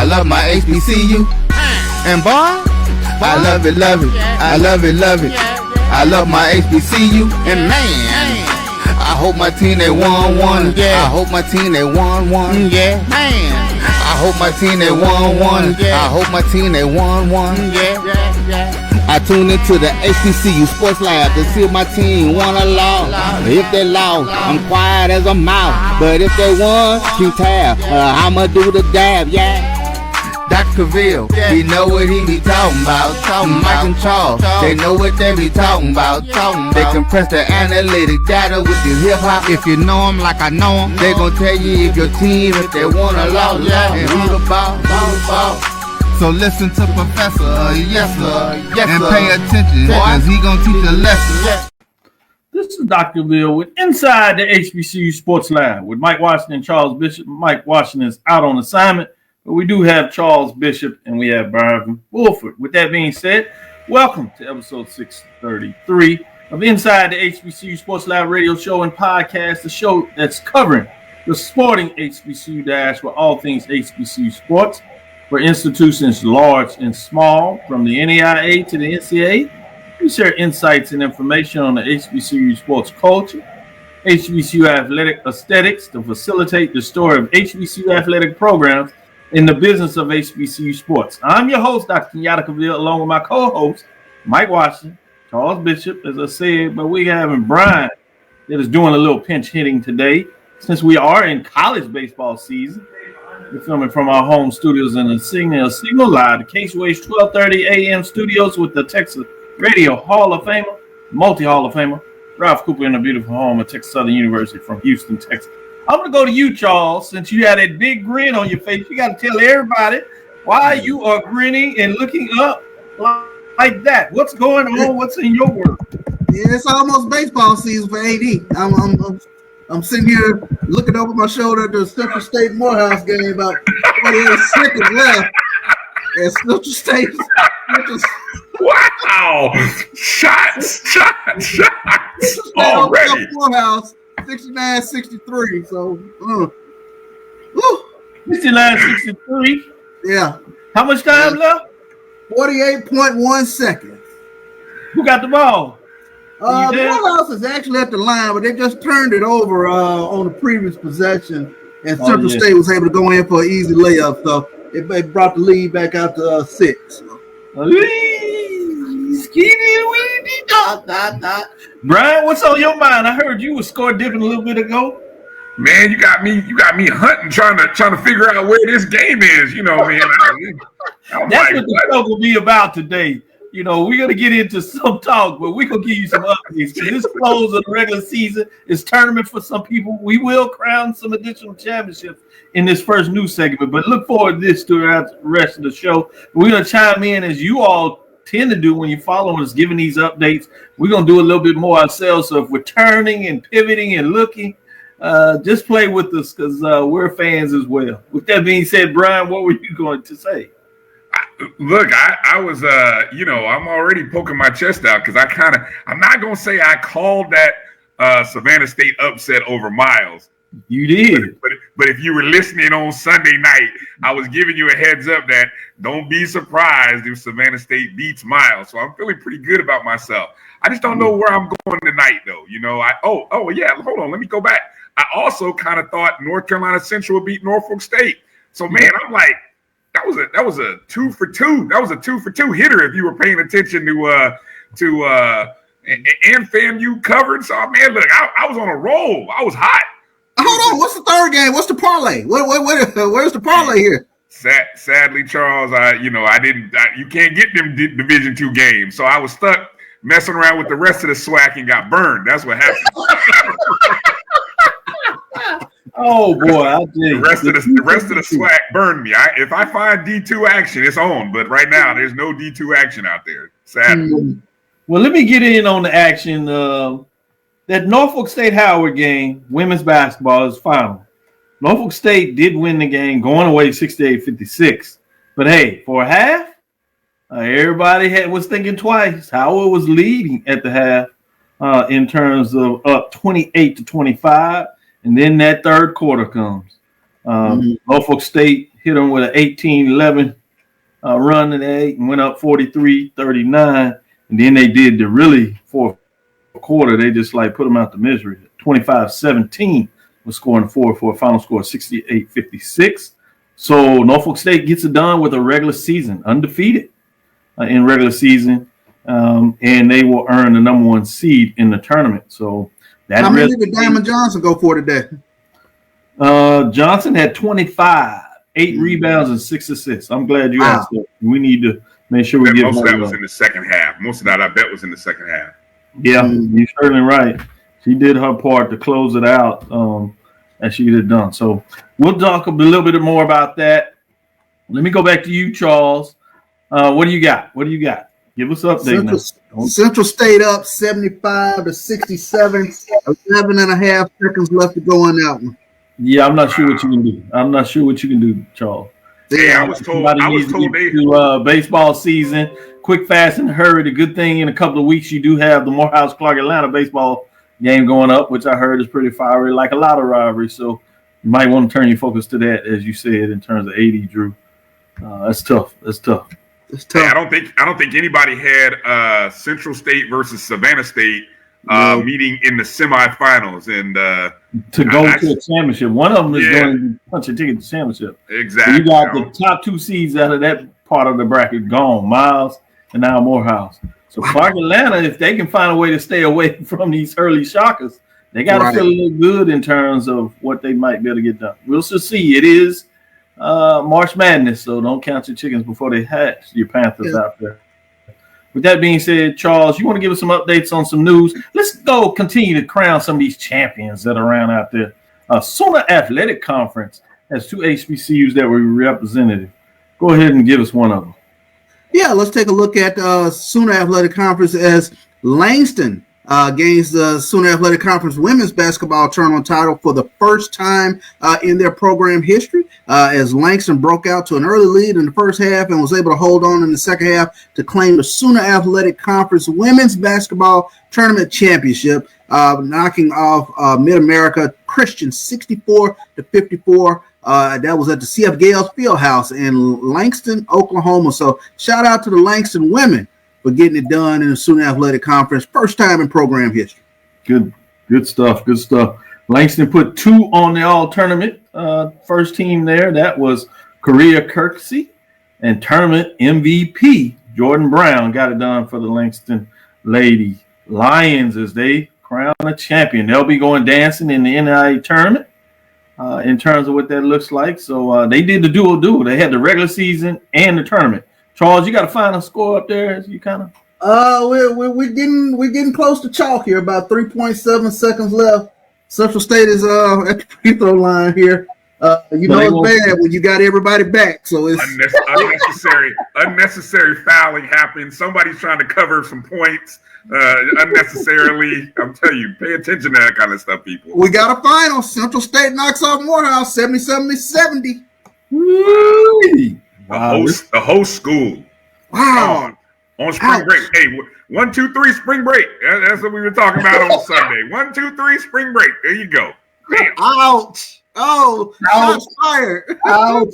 I love my HBCU. And boy, I love it, love it. I love it, love it. I love my HBCU. And man, I hope my team they won one. I hope my team they won one. Yeah, man. I hope my team they won one. I hope my team they won one. I tune into the HBCU Sports Lab to see if my team won or lost. If they lost, I'm quiet as a mouse. But if they won, keep tab. I'ma do the dab, yeah. Dr. CAVIL'S, he know what he be talking about. Mike and Charles, they know what they be talking about. They compress the analytic data with the hip hop. If you know them like I know them, they gon' tell you if your team, if they won or lost, and who the ball. So listen to Professor, yes sir, and pay attention, cause he gon' teach a lesson. This is Dr. CAVIL'S with Inside the HBCU Sports Lab with Mike Washington and Charles Bishop. Mike Washington is out on assignment, but we do have Charles Bishop and we have Bryan Wolford. With that being said, welcome to episode 633 of Inside the HBCU Sports Lab radio show and podcast, the show that's covering the sporting HBCU dash with all things HBCU sports for institutions large and small, from the NAIA to the NCAA. We share insights and information on the HBCU sports culture, HBCU athletic aesthetics to facilitate the story of HBCU athletic programs in the business of HBCU sports. I'm your host, Dr. Kenyatta CAVIL'S, along with my co-host, Mike Washington, Charles Bishop, as I said, but we having Bryan that is doing a little pinch hitting today since we are in college baseball season. We're filming from our home studios in the Signal Live, the Case-Ways 1230 AM studios with the Texas Radio Hall of Famer, multi-Hall of Famer, Ralph Cooper in a beautiful home at Texas Southern University from Houston, Texas. I'm going to go to you, Charles, since you had a big grin on your face. You got to tell everybody why you are grinning and looking up like that. What's going on? What's in your world? Yeah, it's almost baseball season for AD. I'm sitting here looking over my shoulder at the Central State Morehouse game, about 48 seconds left. And Central State. Wow! Shots already. Morehouse, 69-63. So, 69-63. Yeah. How much time left? 48.1 seconds. Who got the ball? Morehouse is actually at the line, but they just turned it over on the previous possession, and Central State was able to go in for an easy layup. So it brought the lead back out to 6. Bryan, what's on your mind? I heard you were score dipping a little bit ago. Man, you got me hunting, trying to figure out where this game is. You know, man. That's what the show will be about today. You know, we're going to get into some talk, but we're going to give you some updates. This close of the regular season is tournament for some people. We will crown some additional championships in this first news segment, but look forward to this throughout the rest of the show. We're going to chime in, as you all tend to do when you follow us, giving these updates. We're going to do a little bit more ourselves. So if we're turning and pivoting and looking, just play with us because we're fans as well. With that being said, Bryan, what were you going to say? Look, I was, I'm already poking my chest out because I'm not going to say I called that Savannah State upset over Miles. You did. But if you were listening on Sunday night, I was giving you a heads up that don't be surprised if Savannah State beats Miles. So I'm feeling pretty good about myself. I just don't know where I'm going tonight, though. You know, hold on. Let me go back. I also kind of thought North Carolina Central would beat Norfolk State. So, man, I'm like, that was a 2 for 2. That was a 2 for 2 hitter if you were paying attention to and FAMU covered. So, man, look, I was on a roll. I was hot. Hold on. What's the third game? What's the parlay? Where's the parlay here? Sadly, Charles, you can't get them Division II games. So I was stuck messing around with the rest of the SWAC and got burned. That's what happened. Oh boy, I did. The rest of the SWAC burned me. If I find D2 action, it's on. But right now, there's no D2 action out there. Sadly. Well, let me get in on the action. That Norfolk State Howard game, women's basketball, is final. Norfolk State did win the game, going away 68-56. But hey, for a half, everybody was thinking twice. Howard was leading at the half in terms of up 28-25. And then that third quarter comes. Norfolk State hit them with an 18-11 run in the 8 and went up 43-39. And then they did the really fourth quarter. They just like put them out the misery. 25-17 was scoring for a final score of 68-56. So Norfolk State gets it done with a regular season, undefeated in regular season, and they will earn the number 1 seed in the tournament. So that. How many did Diamond Johnson go for today? Johnson had 25, 8 rebounds and 6 assists. I'm glad you asked that. We need to make sure we get most of that was in the second half. Most of that, I bet, was in the second half. Yeah, you're certainly right. She did her part to close it out, and she did it done. So we'll talk a little bit more about that. Let me go back to you, Charles. What do you got? Give us an update. Central State up 75-67. 11 and a half seconds left to go on that one. Yeah, I'm not sure what you can do. Charles. Yeah, I was told baseball season, quick, fast, and hurry. The good thing, in a couple of weeks, you do have the Morehouse Clark Atlanta baseball game going up, which I heard is pretty fiery, like a lot of rivalries. So you might want to turn your focus to that, as you said, in terms of 80, Drew. That's tough. Hey, I don't think anybody had Central State versus Savannah State meeting in the semifinals, and to go to a championship. One of them is going to punch a ticket to the championship. Exactly. So you got the top 2 seeds out of that part of the bracket gone, Miles and now Morehouse. So Clark Atlanta, if they can find a way to stay away from these early shockers, they got to feel a little good in terms of what they might be able to get done. We'll just see. It is March Madness, so don't count your chickens before they hatch. Your Panthers out there. With that being said, Charles, you want to give us some updates on some news? Let's go continue to crown some of these champions that are around out there. Sooner Athletic Conference has 2 HBCUs that were represented. Go ahead and give us one of them. Yeah, let's take a look at Sooner Athletic Conference as Langston gains the Sooner Athletic Conference women's basketball tournament title for the first time in their program history, as Langston broke out to an early lead in the first half and was able to hold on in the second half to claim the Sooner Athletic Conference women's basketball tournament championship, knocking off Mid-America Christian 64-54. That was at the CF Gales Fieldhouse in Langston, Oklahoma. So shout out to the Langston women for getting it done in the Sooner Athletic Conference, first time in program history. Good stuff. Langston put 2 on the all-tournament first team there. That was Korea Kirksey and tournament MVP Jordan Brown got it done for the Langston Lady Lions as they crown a champion. They'll be going dancing in the NIA tournament in terms of what that looks like. So they did the dual. They had the regular season and the tournament. Charles, you got to find a score up there as you kind of. We're getting close to chalk here. About 3.7 seconds left. Central State is at the free throw line here. It's bad when you got everybody back. So it's unnecessary fouling happening. Somebody's trying to cover some points unnecessarily. I'm telling you, pay attention to that kind of stuff, people. We got a final. Central State knocks off Morehouse 70-70. Wow. The host school. Wow. On spring break. Hey, 1, 2, 3 spring break. That's what we were talking about on Sunday. 1, 2, 3 spring break. There you go. Bam. Ouch. Oh, shots fired. Ouch.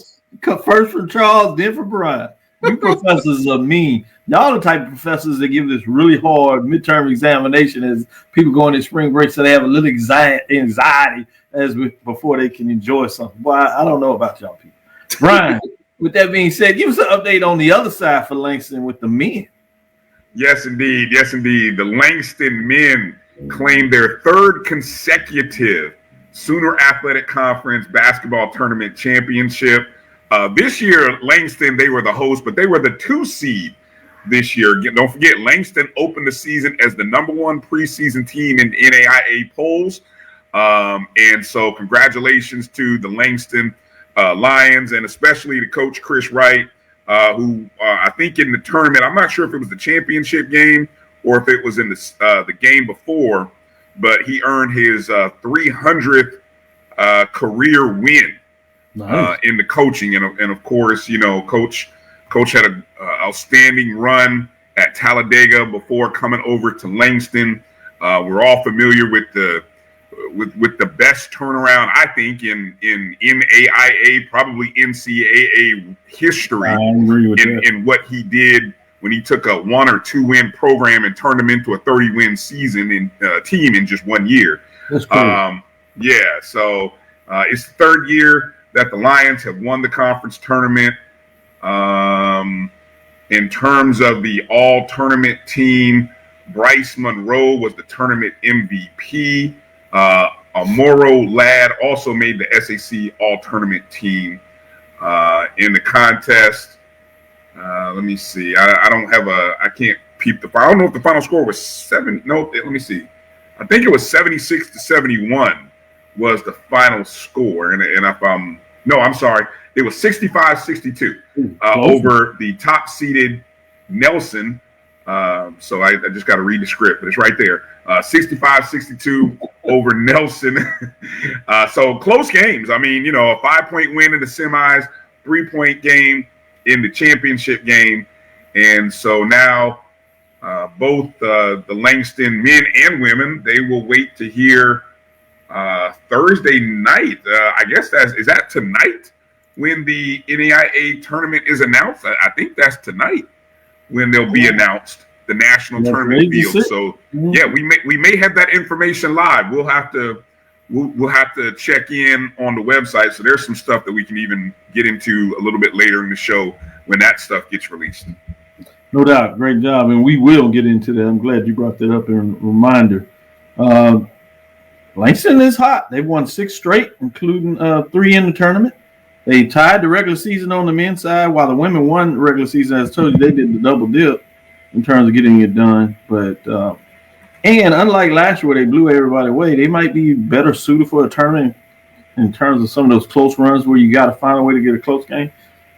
First from Charles, then from Bryan. You professors are mean. Y'all the type of professors that give this really hard midterm examination as people go into spring break, so they have a little anxiety before they can enjoy something. Boy, I don't know about y'all people. Bryan, with that being said, give us an update on the other side for Langston with the men. Yes, indeed. The Langston men claimed their 3rd consecutive Sooner Athletic Conference basketball tournament championship. This year, Langston, they were the host, but they were the 2 seed this year. Don't forget, Langston opened the season as the number 1 preseason team in NAIA polls. And so congratulations to the Langston Lions, and especially to Coach Chris Wright, who I think in the tournament, I'm not sure if it was the championship game or if it was in the game before, but he earned his 300th career win in the coaching. And of course, Coach had an outstanding run at Talladega before coming over to Langston. We're all familiar with with the best turnaround, I think, in NAIA, probably NCAA history. I agree with that. In what he did when he took a 1 or 2 win program and turned them into a 30-win season in team in just 1 year. That's cool. Yeah, so it's the 3rd year that the Lions have won the conference tournament. In terms of the all-tournament team, Bryce Monroe was the tournament MVP. Amoro Ladd also made the SAC all-tournament team in the contest. Let me see. I can't peep the. I don't know if the final score was 7. No, let me see. I think it was 76-71 was the final score. And if I'm sorry. It was 65-62 over the top-seeded Nelson. So I just got to read the script, but it's right there. 65-62 over Nelson. So close games. I mean, a 5-point win in the semis, 3-point game in the championship game. And so now both the Langston men and women, they will wait to hear Thursday night. I guess is that tonight? When the NAIA tournament is announced. I think that's tonight when they'll be announced, the national tournament field. So yeah, we may have that information live. We'll have to check in on the website. So there's some stuff that we can even get into a little bit later in the show when that stuff gets released. No doubt. Great job. And we will get into that. I'm glad you brought that up in a reminder. Langston is hot. They've won 6 straight, including 3 in the tournament. They tied the regular season on the men's side, while the women won the regular season. As I told you, they did the double dip in terms of getting it done. But and unlike last year where they blew everybody away, they might be better suited for a tournament in terms of some of those close runs where you got to find a way to get a close game.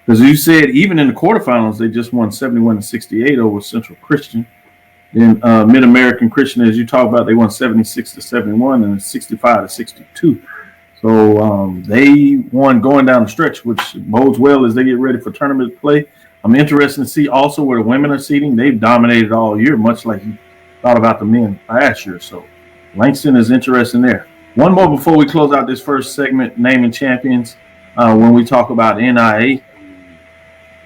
Because you said even in the quarterfinals, they just won 71-68 over Central Christian. Then Mid-American Christian, as you talk about, they won 76-71 and 65-62. So they won going down the stretch, which bodes well as they get ready for tournament play. I'm interested to see also where the women are seating. They've dominated all year, much like you thought about the men last year. So Langston is interesting there. One more before we close out this first segment, naming champions. When we talk about NAIA,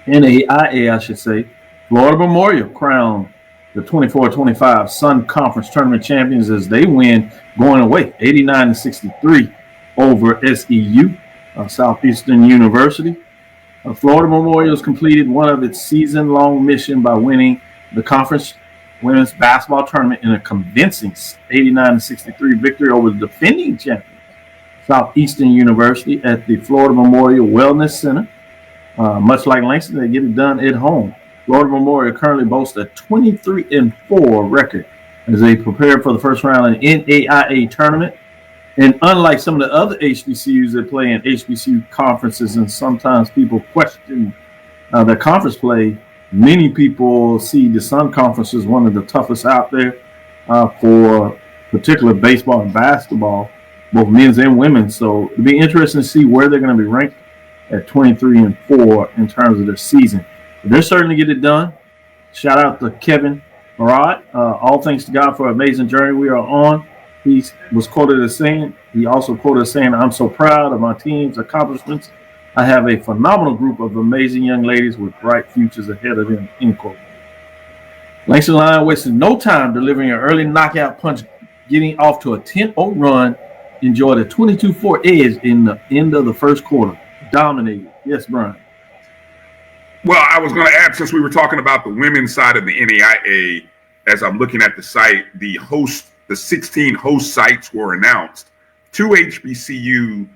I should say, Florida Memorial crowned the 24-25 Sun Conference Tournament champions as they win going away 89-63 over SEU, Southeastern University. Florida Memorial has completed one of its season-long mission by winning the conference women's basketball tournament in a convincing 89-63 victory over the defending champions, Southeastern University, at the Florida Memorial Wellness Center. Much like Langston, they get it done at home. Florida Memorial currently boasts a 23-4 record as they prepare for the first round in the NAIA tournament. And unlike some of the other HBCUs that play in HBCU conferences, and sometimes people question their conference play, many people see the Sun Conference as one of the toughest out there for particular baseball and basketball, both men's and women's. So it'll be interesting to see where they're going to be ranked at 23-4 in terms of their season. But they're certainly get it done. Shout out to Kevin Marad. All thanks to God for an amazing journey we are on. He was quoted as saying, he also quoted as saying, "I'm so proud of my team's accomplishments. I have a phenomenal group of amazing young ladies with bright futures ahead of them," end quote. Langston Lion wasted no time delivering an early knockout punch, getting off to a 10-0 run, enjoyed a 22-4 edge in the end of the first quarter. Dominated. Yes, Bryan. Well, I was going to add, since we were talking about the women's side of the NAIA, as I'm looking at the site, the 16 host sites were announced. 2 HBCU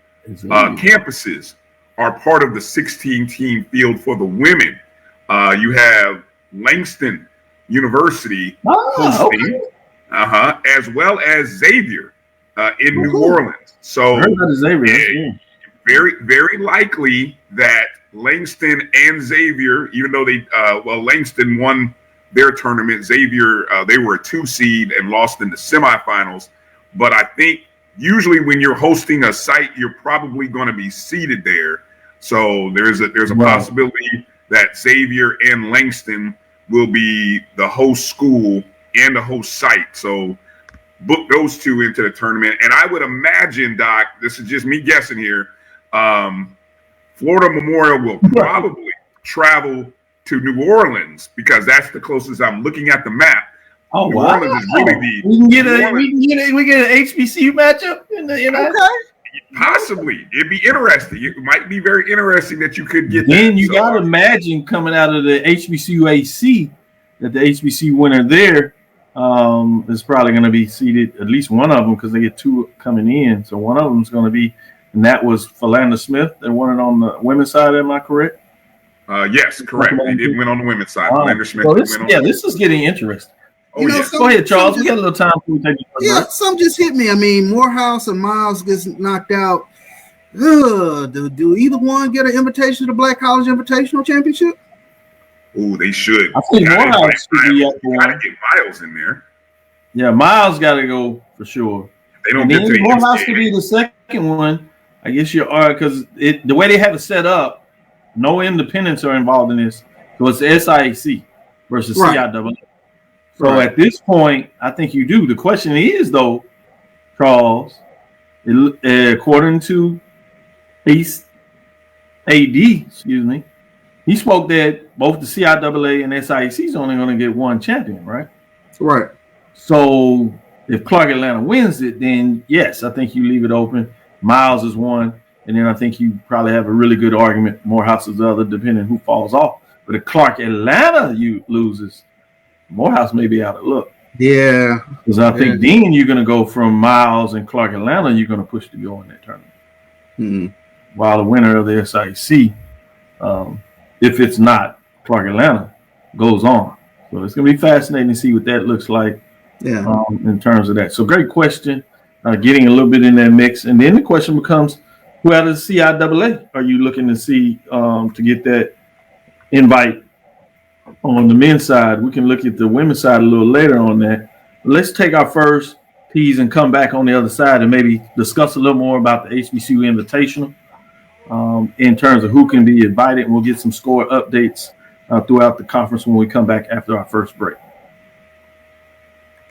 campuses are part of the 16-team field for the women. You have Langston University hosting, as well as Xavier in New Orleans. So very, very likely that Langston and Xavier, even though Langston won their tournament, Xavier, they were a 2 seed and lost in the semifinals. But I think usually when you're hosting a site, you're probably going to be seated there. So there's a possibility that Xavier and Langston will be the host school and the host site. So book those two into the tournament. And I would imagine, Doc, this is just me guessing here, Florida Memorial will probably travel to New Orleans because that's the closest. I'm looking at the map. Oh, New wow. Orleans is really we can get an HBCU matchup Possibly. It'd be interesting. It might be very interesting that you could get Then that. you got to imagine coming out of the HBCU AC that the HBCU winner there is probably going to be seated, at least one of them, because they get two coming in. So one of them is going to be, and that was Philander Smith. They won it on the women's side. Am I correct? Yes, correct. They did win on the women's side. Philander Smith. So this is getting interesting. Oh, yeah. Go ahead, Charles. We got a little time before we take it. Yeah, some just hit me. I mean, Morehouse and Miles gets knocked out. Do either one get an invitation to the Black College Invitational Championship? Oh, they should. I think Morehouse should be up for Got to one. get Miles in there. Yeah, Miles got to go for sure. They don't And get then to Morehouse could be the second one. I guess you are, because the way they have it set up, no independents are involved in this. So it's the SIAC versus CIAA. So at this point, I think you do. The question is, though, Charles, according to AD, he spoke that both the CIAA and SIAC is only going to get one champion, right? Right. So if Clark Atlanta wins it, then yes, I think you leave it open. Miles is one, and then I think you probably have a really good argument. Morehouse is the other, depending who falls off. But if Clark Atlanta loses, Morehouse may be out of luck. Yeah. Because I think then you're going to go from Miles and Clark Atlanta, you're going to push to go in that tournament. Mm-hmm. While the winner of the SIC, if it's not Clark Atlanta, goes on. So it's going to be fascinating to see what that looks like in terms of that. So great question, getting a little bit in that mix. And then the question becomes, who out of the CIAA are you looking to see to get that invite on the men's side? We can look at the women's side a little later on that. Let's take our first piece and come back on the other side and maybe discuss a little more about the HBCU Invitational in terms of who can be invited. And we'll get some score updates throughout the conference when we come back after our first break.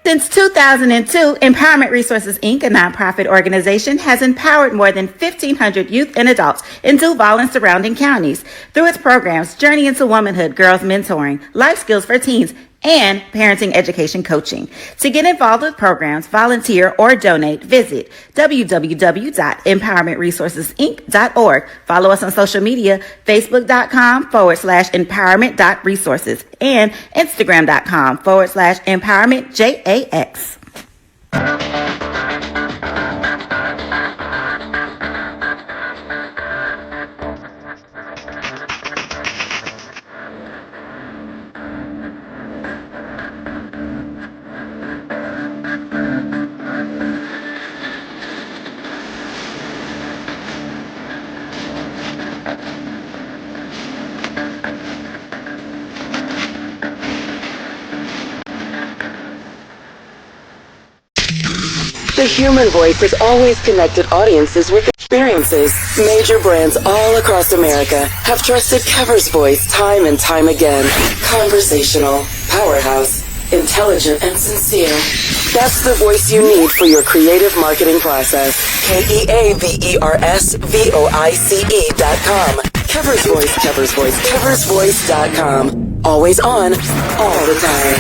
Since 2002, Empowerment Resources, Inc., a nonprofit organization, has empowered more than 1,500 youth and adults in Duval and surrounding counties through its programs Journey into Womanhood, Girls Mentoring, Life Skills for Teens, and Parenting Education Coaching. To get involved with programs, volunteer, or donate, visit www.empowermentresourcesinc.org. Follow us on social media, facebook.com/empowerment.resources and instagram.com/empowermentJAX. The human voice has always connected audiences with experiences. Major brands all across America have trusted Kever's voice time and time again. Conversational, powerhouse, intelligent, and sincere. That's the voice you need for your creative marketing process. KEAVERSVOICE.com. Kever's Voice, Kever's Voice, KeversVoice.com. Always on, all the time.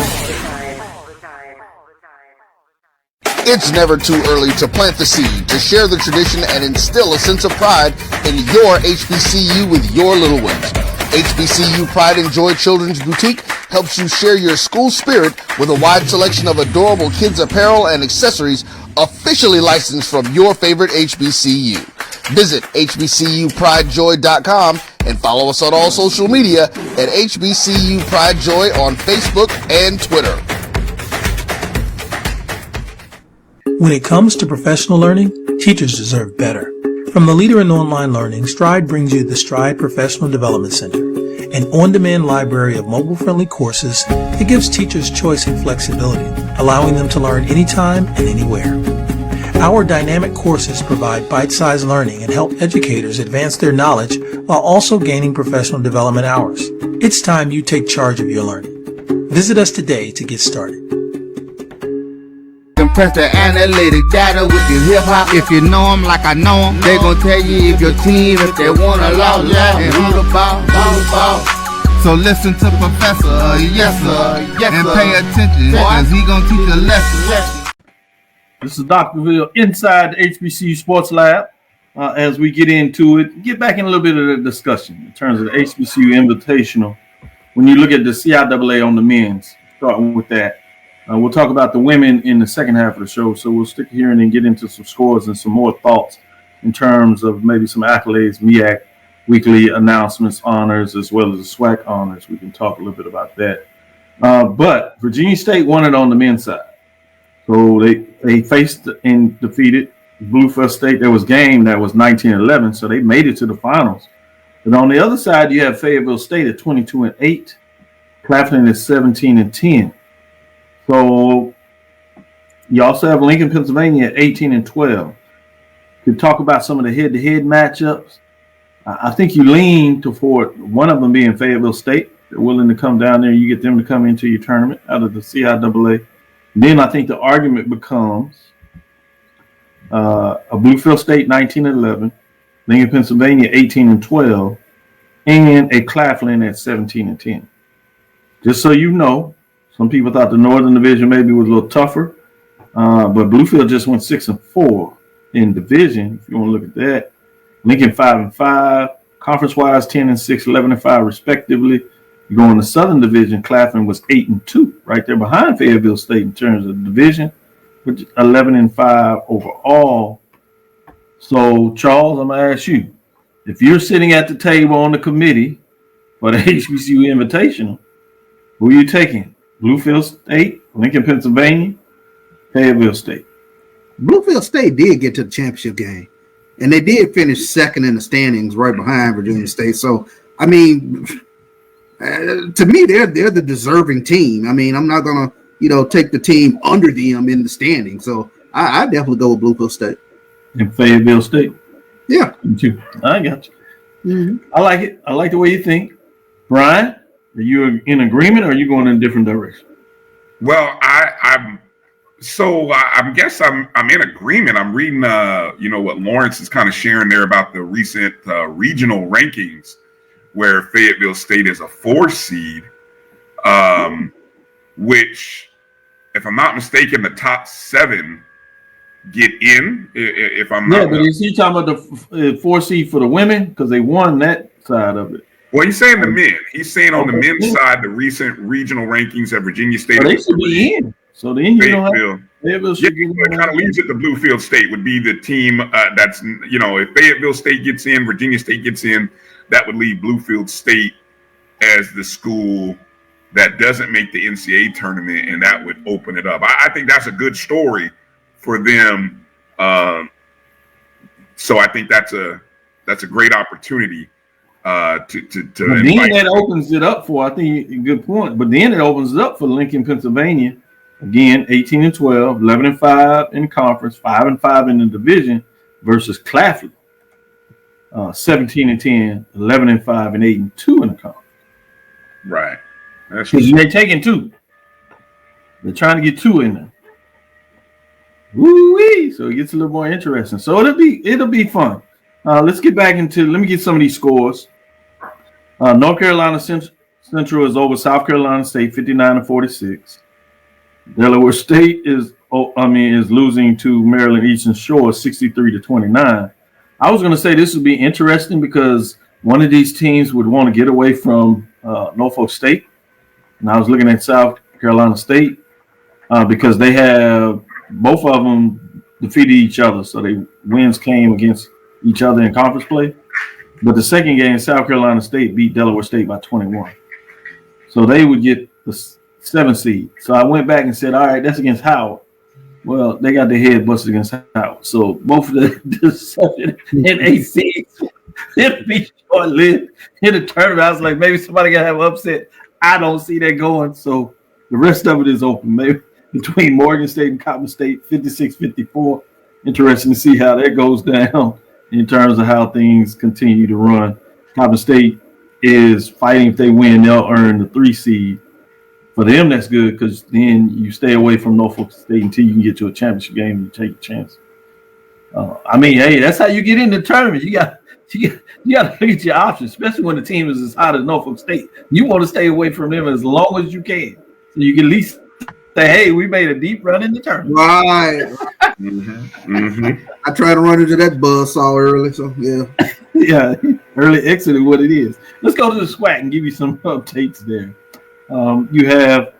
It's never too early to plant the seed, to share the tradition, and instill a sense of pride in your HBCU with your little ones. HBCU Pride and Joy Children's Boutique helps you share your school spirit with a wide selection of adorable kids apparel and accessories officially licensed from your favorite HBCU. Visit hbcupridejoy.com and follow us on all social media at HBCU Pride Joy on Facebook and Twitter. When it comes to professional learning, teachers deserve better. From the leader in online learning, Stride brings you the Stride Professional Development Center, an on-demand library of mobile-friendly courses that gives teachers choice and flexibility, allowing them to learn anytime and anywhere. Our dynamic courses provide bite-sized learning and help educators advance their knowledge while also gaining professional development hours. It's time you take charge of your learning. Visit us today to get started. Press the analytic data with your hip hop. If you know them like I know them, they gon' tell you if your team, if they wanna lose, and who the ball. So listen to Professor, yes sir, and pay attention, cause he gon' teach a lesson. This is Dr. Ville inside the HBCU Sports Lab. As we get into it, get back in a little bit of the discussion in terms of the HBCU Invitational. When you look at the CIAA on the men's, starting with that. We'll talk about the women in the second half of the show, so we'll stick here and then get into some scores and some more thoughts in terms of maybe some accolades, MEAC, weekly announcements, honors, as well as the SWAC honors. We can talk a little bit about that. But Virginia State won it on the men's side. So they faced and defeated Bluefield State. There was a game that was 19-11, so they made it to the finals. But on the other side, you have Fayetteville State at 22-8. Claflin is 17-10. So you also have Lincoln, Pennsylvania at 18-12. Could talk about some of the head-to-head matchups. I think you lean toward one of them being Fayetteville State. They're willing to come down there. You get them to come into your tournament out of the CIAA. Then I think the argument becomes a Bluefield State 19-11, Lincoln, Pennsylvania 18-12, and a Claflin at 17-10. Just so you know, some people thought the Northern Division maybe was a little tougher, but Bluefield just went 6-4 in division. If you want to look at that, Lincoln 5-5, conference-wise 10-6, 11-5 respectively. You go in the Southern Division, Claflin was 8-2, right there behind Fayetteville State in terms of division, which is 11-5 overall. So, Charles, I'm gonna ask you, if you're sitting at the table on the committee for the HBCU Invitational, who are you taking? Bluefield State, Lincoln, Pennsylvania, Fayetteville State. Bluefield State did get to the championship game, and they did finish second in the standings right behind Virginia State. So, I mean, to me, they're the deserving team. I mean, I'm not going to, take the team under them in the standings. So, I definitely go with Bluefield State. And Fayetteville State? Yeah. Me too. I got you. Mm-hmm. I like it. I like the way you think. Bryan, are you in agreement or are you going in a different direction? Well, I guess I'm in agreement. I'm reading, what Lawrence is kind of sharing there about the recent regional rankings, where Fayetteville State is a 4 seed, which, if I'm not mistaken, the top 7 get in. If I'm not, but is he talking about the 4 seed for the women because they won that side of it? Well, he's saying the men. He's saying on the men's side, the recent regional rankings at Virginia State. They should be in. So then you don't have Fayetteville it kind of leaves it to Bluefield State would be the team that's, if Fayetteville State gets in, Virginia State gets in, that would leave Bluefield State as the school that doesn't make the NCAA tournament, and that would open it up. I think that's a good story for them. So I think that's a great opportunity. Then that opens it up for, I think, a good point. But then it opens it up for Lincoln, Pennsylvania. Again, 18-12, 11-5 in the conference, 5-5 in the division versus Claflin, 17-10, 11-5, and 8-2 in the conference. Right. That's they're taking 2. They're trying to get 2 in there. Woo-wee! So it gets a little more interesting. So it'll be fun. Let's get back into. Let me get some of these scores. North Carolina Central is over South Carolina State, 59-46. Delaware State is losing to Maryland Eastern Shore, 63-29. I was going to say this would be interesting because one of these teams would want to get away from Norfolk State, and I was looking at South Carolina State because they have both of them defeated each other, so they wins came against each other in conference play. But the second game, South Carolina State beat Delaware State by 21. So they would get the 7th seed. So I went back and said, all right, that's against Howard. Well, they got their head busted against Howard. So both of the 7 and 8 seeds, it'll be short-lived in the tournament. I was like, maybe somebody got to have upset. I don't see that going. So the rest of it is open. Maybe between Morgan State and Coppin State, 56-54. Interesting to see how that goes down in terms of how things continue to run. Coppin State is fighting. If they win, they'll earn the 3 seed For them, that's good because then you stay away from Norfolk State until you can get to a championship game and take a chance. I mean, hey, that's how you get in the tournament. You got to look at your options, especially when the team is as hot as Norfolk State. You want to stay away from them as long as you can, so you can at least say, "Hey, we made a deep run in the tournament." Right. I try to run into that buzzsaw early, so yeah. Yeah, early exit is what it is. Let's go to the SWAC and give you some updates there. You have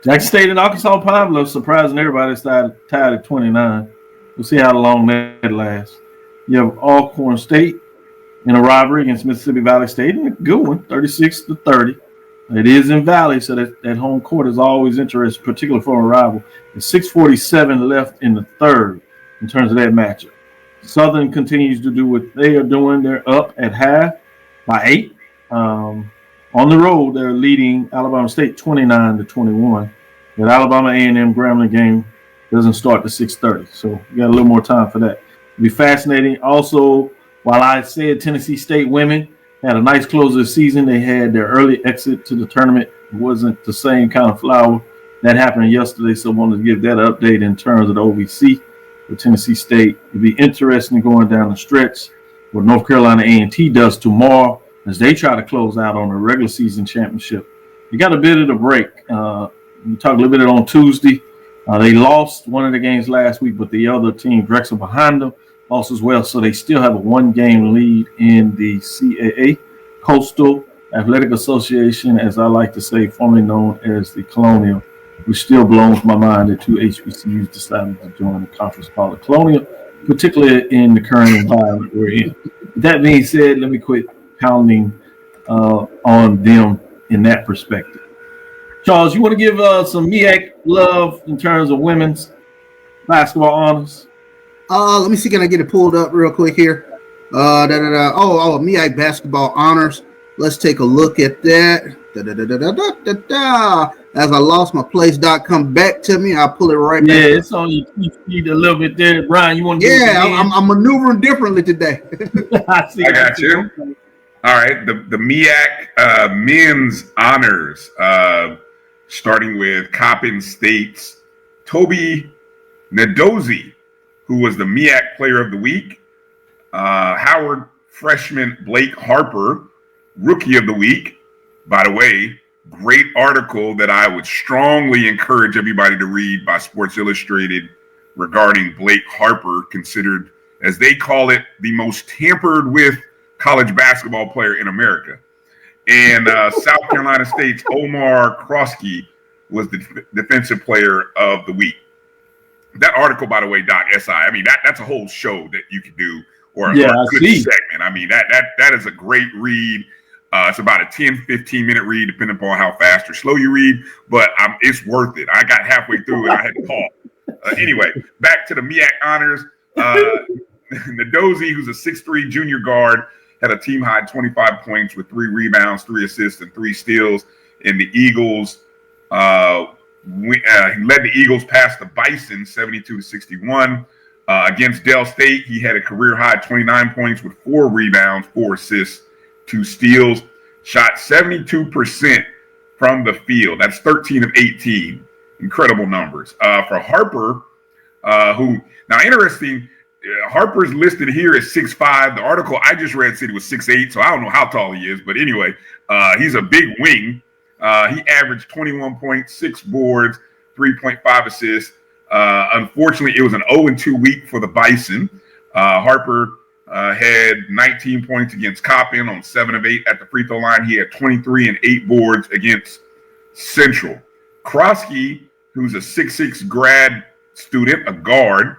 Jackson State and Arkansas Pablo surprising everybody, tied at 29. We'll see how long that lasts. You have Alcorn State in a rivalry against Mississippi Valley State, and a good one, 36-30. It is in Valley, so that home court is always interesting, particularly for a rival. There's 6:47 left in the third in terms of that matchup. Southern continues to do what they are doing. They're up at half by 8. On the road, they're leading Alabama State 29-21. That Alabama A&M Grambling game doesn't start to 6:30, so you got a little more time for that. It'll be fascinating. Also, while I said Tennessee State women had a nice close of the season, they had their early exit to the tournament. It wasn't the same kind of flower that happened yesterday, so I wanted to give that update in terms of the OVC for Tennessee State. It'll be interesting going down the stretch what North Carolina A&T does tomorrow as they try to close out on a regular season championship. You got a bit of a break. We talked a little bit on Tuesday. They lost one of the games last week, but the other team, Drexel behind them, lost as well. So they still have a 1-game lead in the CAA, Coastal Athletic Association, as I like to say, formerly known as the Colonial, which still blows my mind that 2 HBCUs decided to join the conference called the Colonial, particularly in the current environment we're in. That being said, let me quit pounding on them in that perspective. Charles, you want to give some MEAC love in terms of women's basketball honors? Let me see. Can I get it pulled up real quick here? MEAC basketball honors. Let's take a look at that. As I lost my place, come back to me. I'll pull it right back. Yeah, it's on your feet a little bit there. Bryan, you want to give I'm maneuvering differently today. I got you. All right, the MEAC men's honors, starting with Coppin State's Toby Nadozie, who was the MEAC Player of the Week. Howard freshman Blake Harper, Rookie of the Week. By the way, great article that I would strongly encourage everybody to read by Sports Illustrated regarding Blake Harper, considered, as they call it, the most tampered with college basketball player in America. And South Carolina State's Omar Krosky was the defensive player of the week. That article, by the way, Doc SI, I mean, that's a whole show that you could do, or a good segment. I mean, that is a great read. It's about a 10-15 minute read, depending upon how fast or slow you read, but it's worth it. I got halfway through and I had to pause. Anyway, back to the MEAC honors. Nadozie, who's a 6'3" junior guard, had a team high 25 points with 3 rebounds, 3 assists, and 3 steals. And the Eagles, he led the Eagles past the Bison 72-61. Against Dell State, he had a career high 29 points with 4 rebounds, 4 assists, 2 steals. Shot 72% from the field. That's 13 of 18. Incredible numbers. For Harper, who, now interesting, Harper's listed here as 6'5". The article I just read said he was 6'8", so I don't know how tall he is. But anyway, he's a big wing. He averaged 21 points, 6 boards, 3.5 assists. Unfortunately, it was an 0-2 week for the Bison. Harper had 19 points against Coppin on 7 of 8 at the free throw line. He had 23 and 8 boards against Central. Krosky, who's a 6'6" grad student, a guard,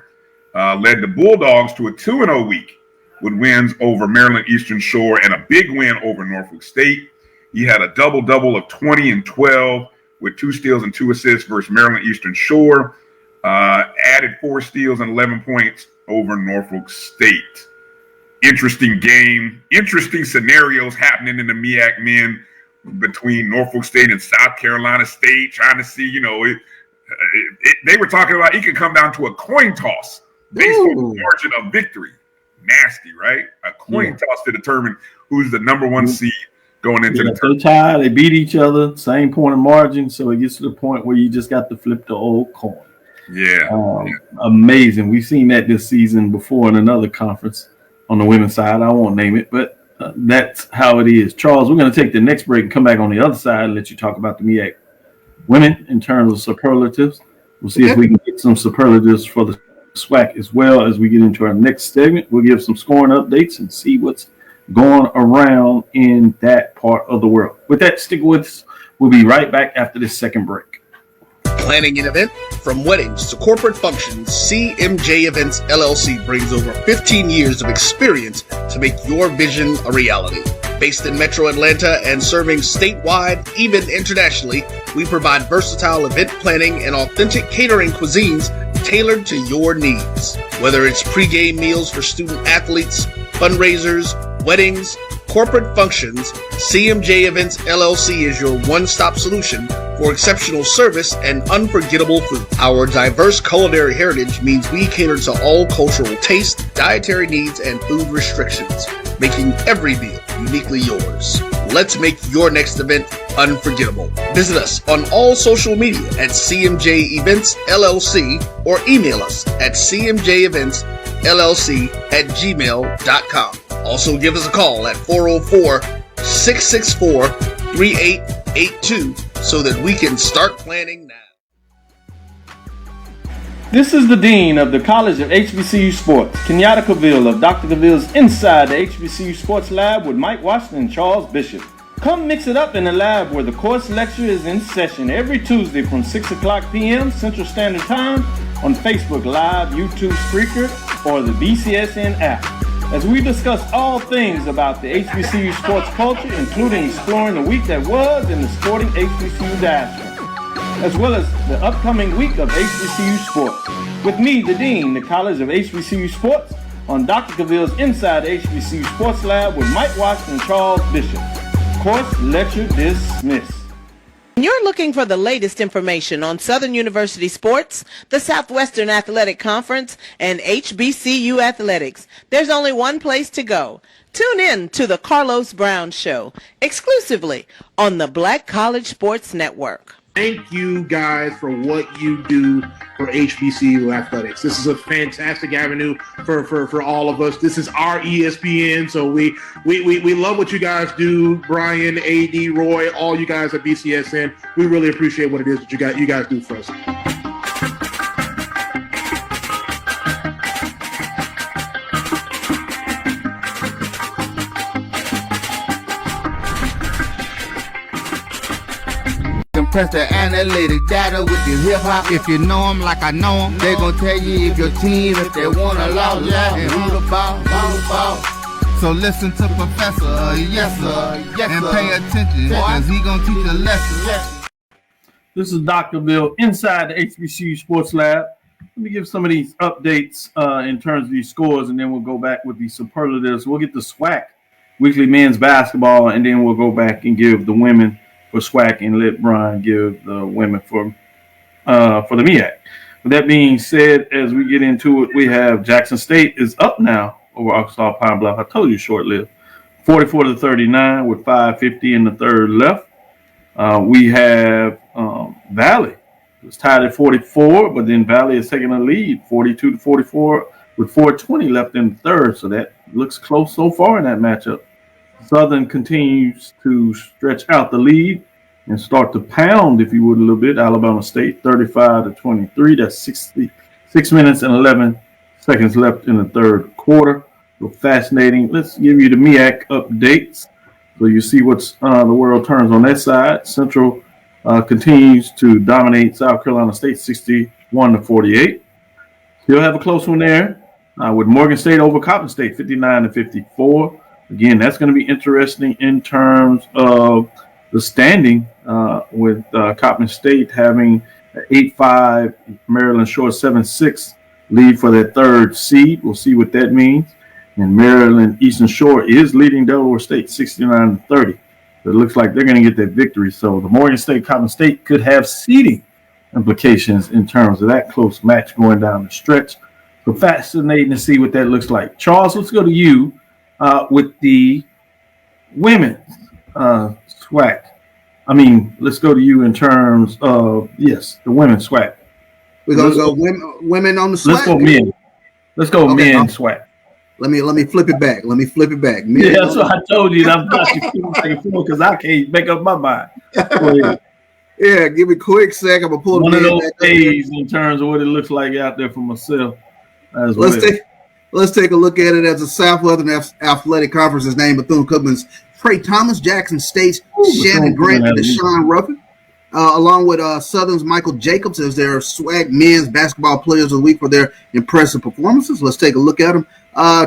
led the Bulldogs to a 2-0 week with wins over Maryland Eastern Shore and a big win over Norfolk State. He had a double-double of 20 and 12 with 2 steals and 2 assists versus Maryland Eastern Shore. Added 4 steals and 11 points over Norfolk State. Interesting game. Interesting scenarios happening in the MEAC men between Norfolk State and South Carolina State, trying to see, they were talking about it could come down to a coin toss based on the margin of victory. Nasty, right? A coin toss to determine who's the number 1 seed going into the They tie, they beat each other, same point of margin. So it gets to the point where you just got to flip the old coin. Yeah. Amazing. We've seen that this season before in another conference on the women's side. I won't name it, but that's how it is. Charles, we're going to take the next break and come back on the other side and let you talk about the MEAC women in terms of superlatives. We'll see if we can get some superlatives for the SWAC as well as we get into our next segment. We'll give some scoring updates and see what's going around in that part of the world. With that, stick with us. We'll be right back after this second break. Planning an event? From weddings to corporate functions, CMJ Events LLC brings over 15 years of experience to make your vision a reality. Based in Metro Atlanta and serving statewide, even internationally, we provide versatile event planning and authentic catering cuisines tailored to your needs. Whether it's pre-game meals for student athletes, fundraisers, weddings, corporate functions, CMJ Events LLC is your one-stop solution for exceptional service and unforgettable food. Our diverse culinary heritage means we cater to all cultural taste, dietary needs, and food restrictions, making every meal uniquely yours. Let's make your next event unforgettable. Visit us on all social media at CMJ Events LLC or email us at cmjeventsllc@gmail.com. Also give us a call at 404-664-3882 so that we can start planning now. This is the Dean of the College of HBCU Sports, Kenyatta Cavill of Dr. Cavill's Inside the HBCU Sports Lab with Mike Washington and Charles Bishop. Come mix it up in the lab where the course lecture is in session every Tuesday from 6 o'clock p.m. Central Standard Time on Facebook Live, YouTube Spreaker, or the BCSN app, as we discuss all things about the HBCU sports culture, including exploring the week that was in the sporting HBCU diaspora, as well as the upcoming week of HBCU sports. With me, the Dean, the College of HBCU Sports, on Dr. Cavill's Inside the HBCU Sports Lab with Mike Washington and Charles Bishop. Course lecture dismissed. You're looking for the latest information on Southern University sports, the Southwestern Athletic Conference, and HBCU athletics. There's only one place to go. Tune in to the Carlos Brown Show, exclusively on the Black College Sports Network. Thank you guys for what you do for HBCU athletics. This is a fantastic avenue for all of us. This is our ESPN, so we love what you guys do. Bryan, AD, Roy, all you guys at BCSN. We really appreciate what it is that you guys do for us. Press the analytic data with the hip hop. If you know them like I know them, they gon' tell you if your team, if they wanna lose, and who the ball. So listen to Professor, yes sir, and pay attention, cause he gon' teach a lesson. This is Dr. Bill inside the HBCU Sports Lab. Let me give some of these updates in terms of these scores, and then we'll go back with the superlatives. We'll get the SWAC, weekly men's basketball, and then we'll go back and give the women for SWAC and let Bryan give the women for the MEAC. With that being said, as we get into it, we have Jackson State is up now over Arkansas Pine Bluff. I told you short-lived. 44-39 with 5:50 in the third left. We have Valley. It's tied at 44, but then Valley is taking a lead, 42-44 with 4:20 left in the third. So that looks close so far in that matchup. Southern continues to stretch out the lead and start to pound, if you would, a little bit. Alabama State 35-23. That's 66 minutes and 11 seconds left in the third quarter. So fascinating. Let's give you the MEAC updates so you see what's the world turns on that side. Central continues to dominate South Carolina State 61-48. Still have a close one there with Morgan State over Coppin State 59-54. Again, that's going to be interesting in terms of the standing with Coppin State having an 8-5, Maryland Shore 7-6 lead for that third seed. We'll see what that means. And Maryland Eastern Shore is leading Delaware State 69-30. So it looks like they're going to get that victory. So the Morgan State Coppin State could have seeding implications in terms of that close match going down the stretch. So fascinating to see what that looks like. Charles, let's go to you. With the women's SWAC. I mean, let's go to you in terms of, yes, the women's SWAC. We're going to go women on the SWAC? Let's go men. Let's go men SWAC. Let me flip it back. Men yeah, that's what I told you. I'm not because I can't make up my mind. Yeah, give me a quick second. I'm going to pull one of those days in terms of what it looks like out there for myself as well. Let's take a look at it as the Southwestern Athletic Conference is named Bethune-Cookman's Trey Thomas, Jackson State's Shannon Grant, and Deshaun Ruffin, along with Southern's Michael Jacobs as their SWAC men's basketball players of the week for their impressive performances. Let's take a look at them.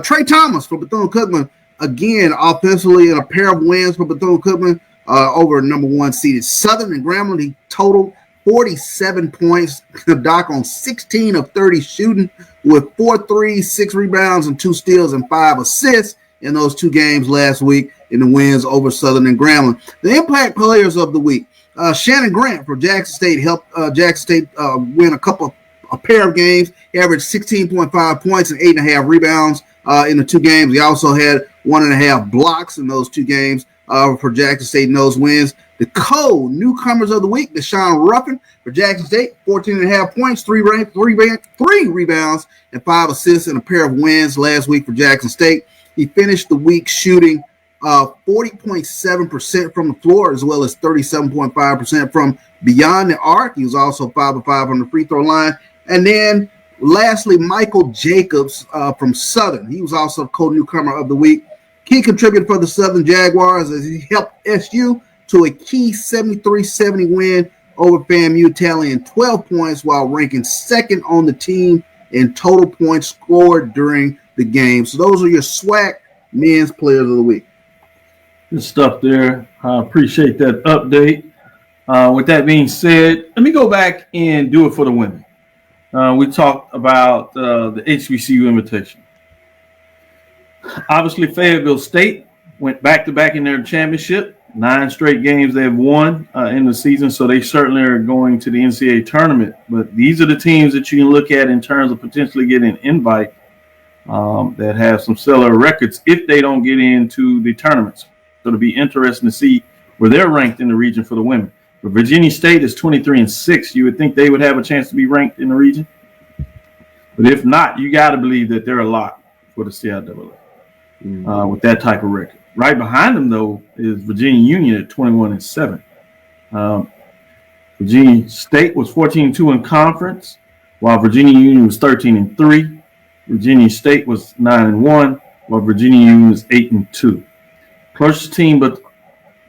Trey Thomas for Bethune-Cookman, again, offensively, and a pair of wins for Bethune-Cookman over number one seeded Southern and Grambling. He totaled 47 points, Doc, on 16 of 30 shooting with 4 threes, 6 rebounds, and 2 steals and 5 assists in those 2 games last week in the wins over Southern and Grambling. The impact players of the week, Shannon Grant for Jackson State helped Jackson State win a pair of games. He averaged 16.5 points and 8.5 rebounds in the 2 games. He also had 1.5 blocks in those 2 games for Jackson State in those wins. The co-newcomers of the week, Deshaun Ruffin for Jackson State, 14.5 points, 3 rebounds, and 5 assists in a pair of wins last week for Jackson State. He finished the week shooting 40.7% from the floor, as well as 37.5% from beyond the arc. He was also 5 of 5 on the free throw line. And then lastly, Michael Jacobs from Southern. He was also co-newcomer of the week. He contributed for the Southern Jaguars as he helped SU to a key 73-70 win over FAMU, tallying 12 points while ranking second on the team in total points scored during the game. So those are your SWAC men's players of the week. Good stuff there. I appreciate that update. With that being said, let me go back and do it for the women. We talked about the HBCU invitation. Obviously, Fayetteville State went back-to-back in their championship. 9 straight games they've won in the season, so they certainly are going to the NCAA tournament. But these are the teams that you can look at in terms of potentially getting an invite that have some stellar records if they don't get into the tournaments. So it'll be interesting to see where they're ranked in the region for the women. But Virginia State is 23-6. You would think they would have a chance to be ranked in the region. But if not, you got to believe that they're a lock for the CIAA with that type of record. Right behind them, though, is Virginia Union at 21-7. Virginia State was 14-2 in conference, while Virginia Union was 13-3. Virginia State was 9-1, while Virginia Union was 8-2. Closest team, but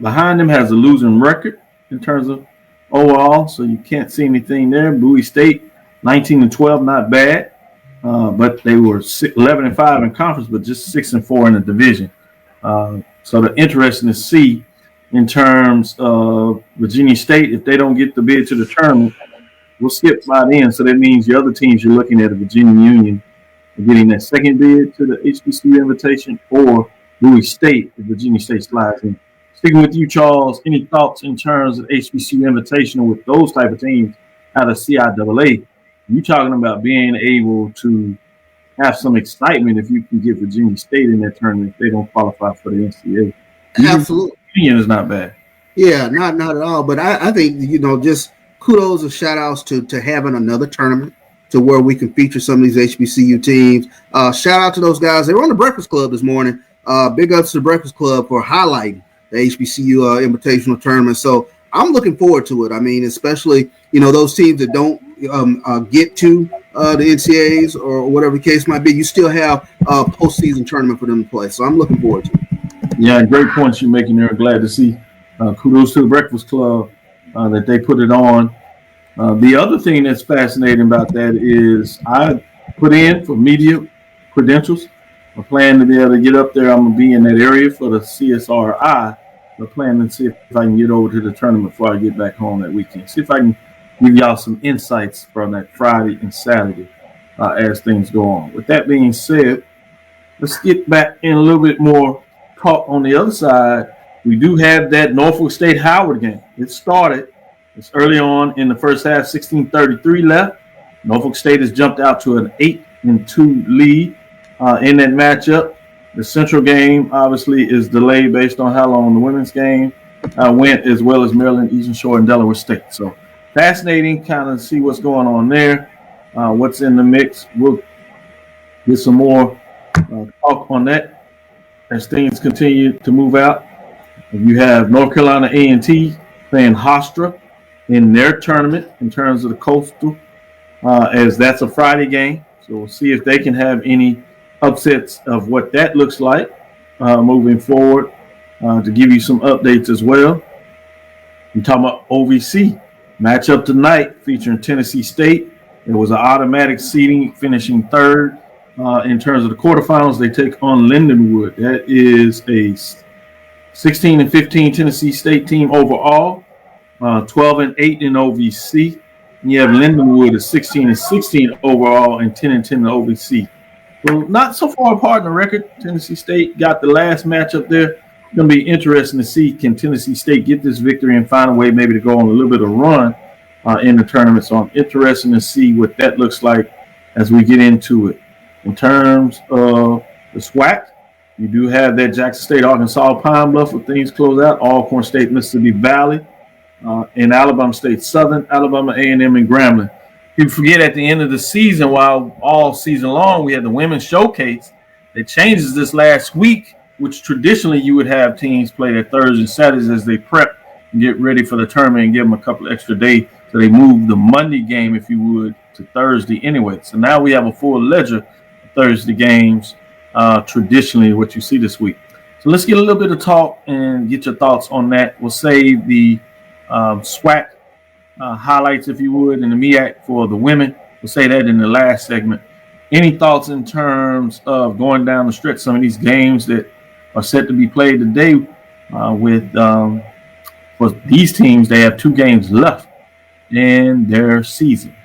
behind them has a losing record in terms of overall, so you can't see anything there. Bowie State, 19-12, not bad, but they were 11-5 in conference, but just 6-4 in the division. So the interesting to see in terms of Virginia State, if they don't get the bid to the tournament, we'll skip by then. So that means the other teams you're looking at a Virginia Union getting that second bid to the HBCU invitation, or Bowie State if Virginia State slides in. Sticking with you, Charles, any thoughts in terms of HBCU invitation with those type of teams out of CIAA? You talking about being able to have some excitement if you can get Virginia State in that tournament if they don't qualify for the NCAA. Absolutely. Union is not bad. Yeah, not at all. But I think, just kudos and shout outs to having another tournament to where we can feature some of these HBCU teams. Shout out to those guys. They were on the Breakfast Club this morning. Big ups to the Breakfast Club for highlighting the HBCU invitational tournament. So I'm looking forward to it. I mean, especially, those teams that don't get to the NCAAs or whatever the case might be, you still have a postseason tournament for them to play. So I'm looking forward to it. Yeah, great points you're making there. Glad to see. Kudos to the Breakfast Club that they put it on. The other thing that's fascinating about that is I put in for media credentials. I plan to be able to get up there. I'm going to be in that area for the CSRI. I'm planning to see if I can get over to the tournament before I get back home that weekend. See if I can give y'all some insights from that Friday and Saturday as things go on. With that being said, let's get back in a little bit more talk on the other side. We do have that Norfolk State Howard game. It started. It's early on in the first half, 16:33 left. Norfolk State has jumped out to an 8-2 lead in that matchup. The Central game obviously is delayed based on how long the women's game went, as well as Maryland, Eastern Shore, and Delaware State. So fascinating, kind of see what's going on there, what's in the mix. We'll get some more talk on that as things continue to move out. You have North Carolina A&T playing Hofstra in their tournament in terms of the Coastal, as that's a Friday game. So we'll see if they can have any upsets of what that looks like moving forward, to give you some updates as well. We're talking about OVC matchup tonight featuring Tennessee State. It was an automatic seeding, finishing third in terms of the quarterfinals. They take on Lindenwood. That is a 16-15 Tennessee State team overall, 12-8 in OVC. And you have Lindenwood at 16-16 overall and 10-10 in OVC. So not so far apart in the record. Tennessee State got the last matchup there. It's going to be interesting to see, can Tennessee State get this victory and find a way maybe to go on a little bit of run in the tournament. So I'm interested to see what that looks like as we get into it. In terms of the SWAC, you do have that Jackson State, Arkansas, Pine Bluff where things close out. Alcorn State, Mississippi Valley, and Alabama State Southern, Alabama A&M, and Grambling. People forget at the end of the season, while all season long we had the women's showcase, it changes this last week, which traditionally you would have teams play their Thursdays and Saturdays as they prep and get ready for the tournament and give them a couple extra days. So they move the Monday game, if you would, to Thursday anyway. So now we have a full ledger of Thursday games, traditionally what you see this week. So let's get a little bit of talk and get your thoughts on that. We'll save the SWAC highlights, if you would, and the MEAC for the women. We'll say that in the last segment. Any thoughts in terms of going down the stretch, some of these games that are set to be played today with for these teams? They have 2 games left in their season.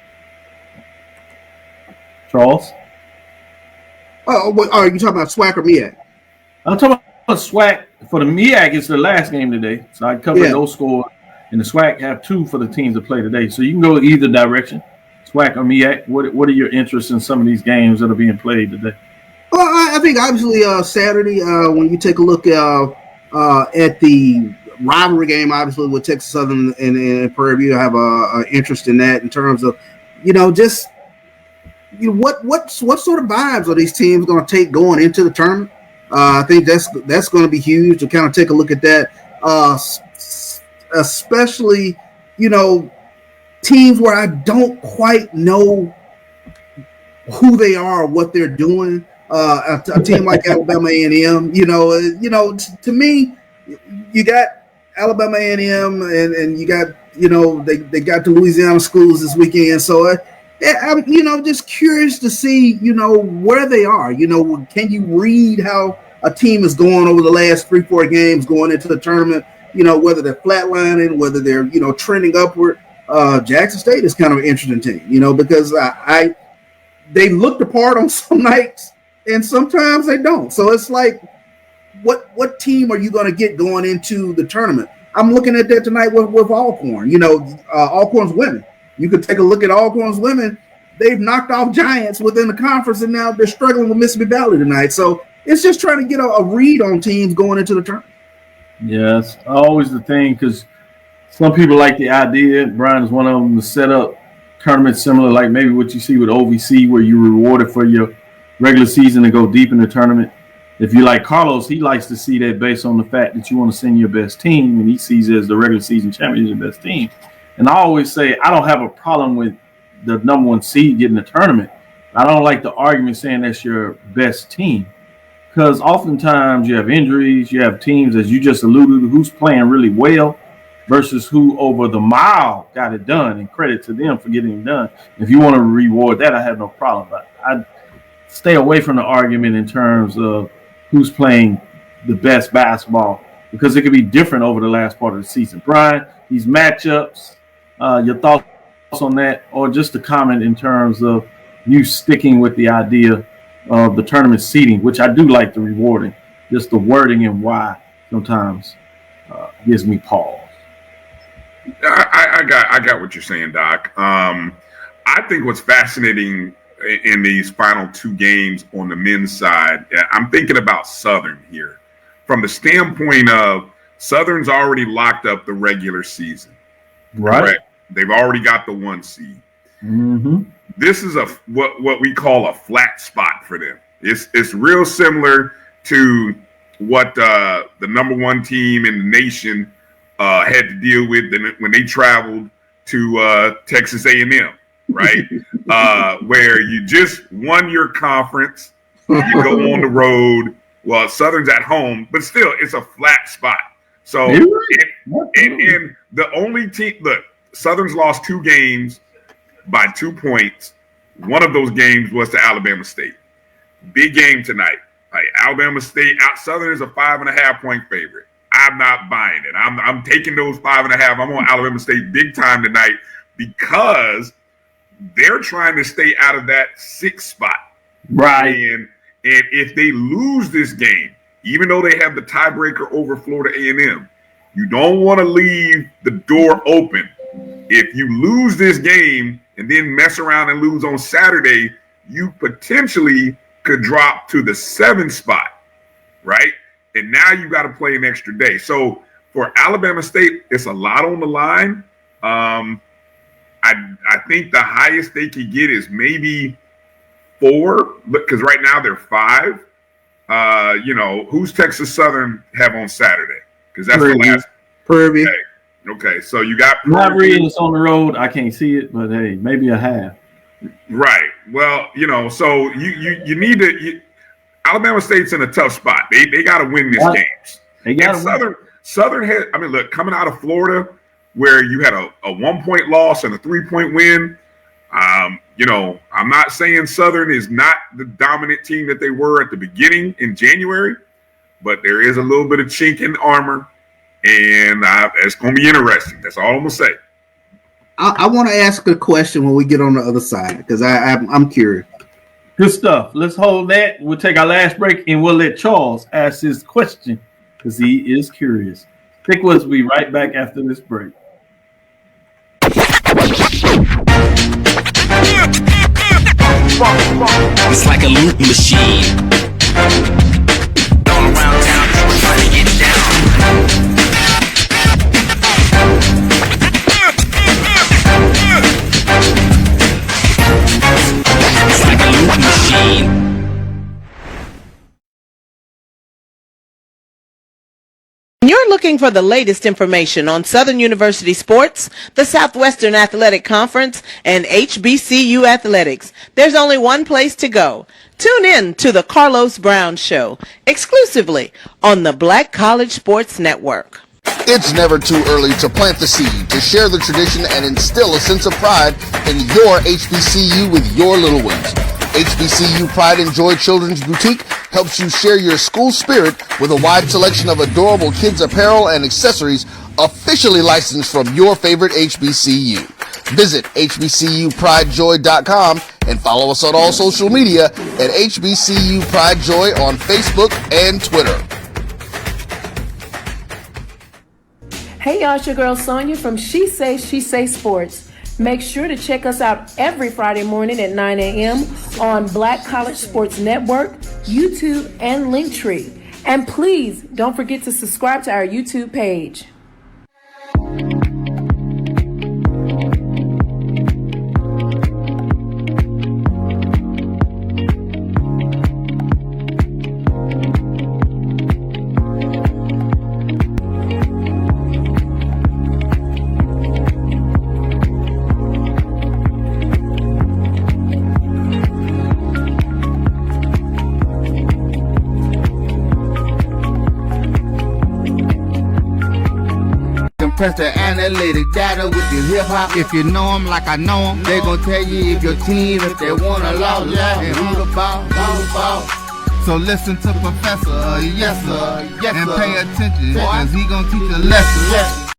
Charles? Are you talking about SWAC or MEAC? I'm talking about SWAC. For the MEAC, it's the last game today. So I covered those scores. And the SWAC have 2 for the teams that play today. So you can go either direction, SWAC or MEAC. What are your interests in some of these games that are being played today? Well, I think obviously Saturday, when you take a look at the rivalry game, obviously with Texas Southern and Prairie View, I have an interest in that in terms of, what sort of vibes are these teams going to take going into the tournament? I think that's going to be huge to kind of take a look at that. Especially, teams where I don't quite know who they are or what they're doing. A team like Alabama A&M, to me, you got Alabama A&M and you got, they got the Louisiana schools this weekend. So, I'm, just curious to see, where they are. Can you read how a team is going over the last 3-4 games going into the tournament? Whether they're flatlining, whether they're, trending upward. Jackson State is kind of an interesting team, because they look the part on some nights and sometimes they don't. So it's like, what team are you going to get going into the tournament? I'm looking at that tonight with Alcorn, Alcorn's women. You could take a look at Alcorn's women. They've knocked off giants within the conference and now they're struggling with Mississippi Valley tonight. So it's just trying to get a read on teams going into the tournament. Yeah, it's always the thing because some people like the idea. Bryan is one of them to set up tournaments similar, like maybe what you see with OVC, where you rewarded for your regular season and go deep in the tournament. If you like Carlos, he likes to see that based on the fact that you want to send your best team, and he sees it as the regular season champion as the best team. And I always say I don't have a problem with the number 1 seed getting the tournament. I don't like the argument saying that's your best team. Because oftentimes you have injuries, you have teams, as you just alluded to, who's playing really well versus who over the mile got it done, and credit to them for getting it done. If you want to reward that, I have no problem. But I stay away from the argument in terms of who's playing the best basketball because it could be different over the last part of the season. Bryan, these matchups, your thoughts on that, or just a comment in terms of you sticking with the idea of the tournament seating, which I do like the rewarding, just the wording and why sometimes gives me pause. I got what you're saying, Doc. I think what's fascinating in these final two games on the men's side. I'm thinking about Southern here from the standpoint of Southern's already locked up the regular season. Right. Correct? They've already got the 1 seed. Mm-hmm. This is what we call a flat spot for them. It's real similar to what the number 1 team in the nation had to deal with when they traveled to Texas A&M, right? Where you just won your conference, you go on the road. Well, Southern's at home, but still, it's a flat spot. So, and the only team, look, Southern's lost 2 games by 2 points. One of those games was to Alabama State. Big game tonight. Like Alabama State, Southern is a 5.5 point favorite. I'm not buying it. I'm taking those 5.5. I'm on Alabama State big time tonight because they're trying to stay out of that 6th spot. Right. And if they lose this game, even though they have the tiebreaker over Florida A&M, you don't want to leave the door open. If you lose this game and then mess around and lose on Saturday, you potentially could drop to the 7th spot, right? And now you got to play an extra day. So for Alabama State, it's a lot on the line. I think the highest they could get is maybe 4, because right now they're 5. Who's Texas Southern have on Saturday? Because that's the last. Purvey. Okay, so you got Purvey. It's on the road. I can't see it, but hey, maybe a half. Right. Well, so you need to. Alabama State's in a tough spot. They got to win these games. They got to Southern had. I mean, look, coming out of Florida, where you had a 1 point loss and a 3 point win. I'm not saying Southern is not the dominant team that they were at the beginning in January, but there is a little bit of chink in the armor, and it's going to be interesting. That's all I'm going to say. I want to ask a question when we get on the other side because I'm curious. Good stuff. Let's hold that. We'll take our last break and we'll let Charles ask his question because he is curious. Stick with us. We'll be right back after this break. It's like a loop machine. All around town, people trying to get down. It's like a loop machine. You're looking for the latest information on Southern University sports, the Southwestern Athletic Conference, and HBCU athletics. There's only one place to go. Tune in to the Carlos Brown Show, exclusively on the Black College Sports Network. It's never too early to plant the seed, to share the tradition, and instill a sense of pride in your HBCU with your little ones. HBCU Pride and Joy Children's Boutique helps you share your school spirit with a wide selection of adorable kids apparel and accessories officially licensed from your favorite HBCU. Visit hbcupridejoy.com and follow us on all social media at HBCU Pride Joy on Facebook and Twitter. Hey y'all, it's your girl Sonia from She Say Sports. Make sure to check us out every Friday morning at 9 a.m. on Black College Sports Network, YouTube, and Linktree. And please don't forget to subscribe to our YouTube page. Press the analytic data with your hip hop. If you know them like I know them, they gon' tell you if your team, if they wanna lose, and who the ball. So listen to Professor, yes sir, and pay attention, cause he gon' teach a lesson.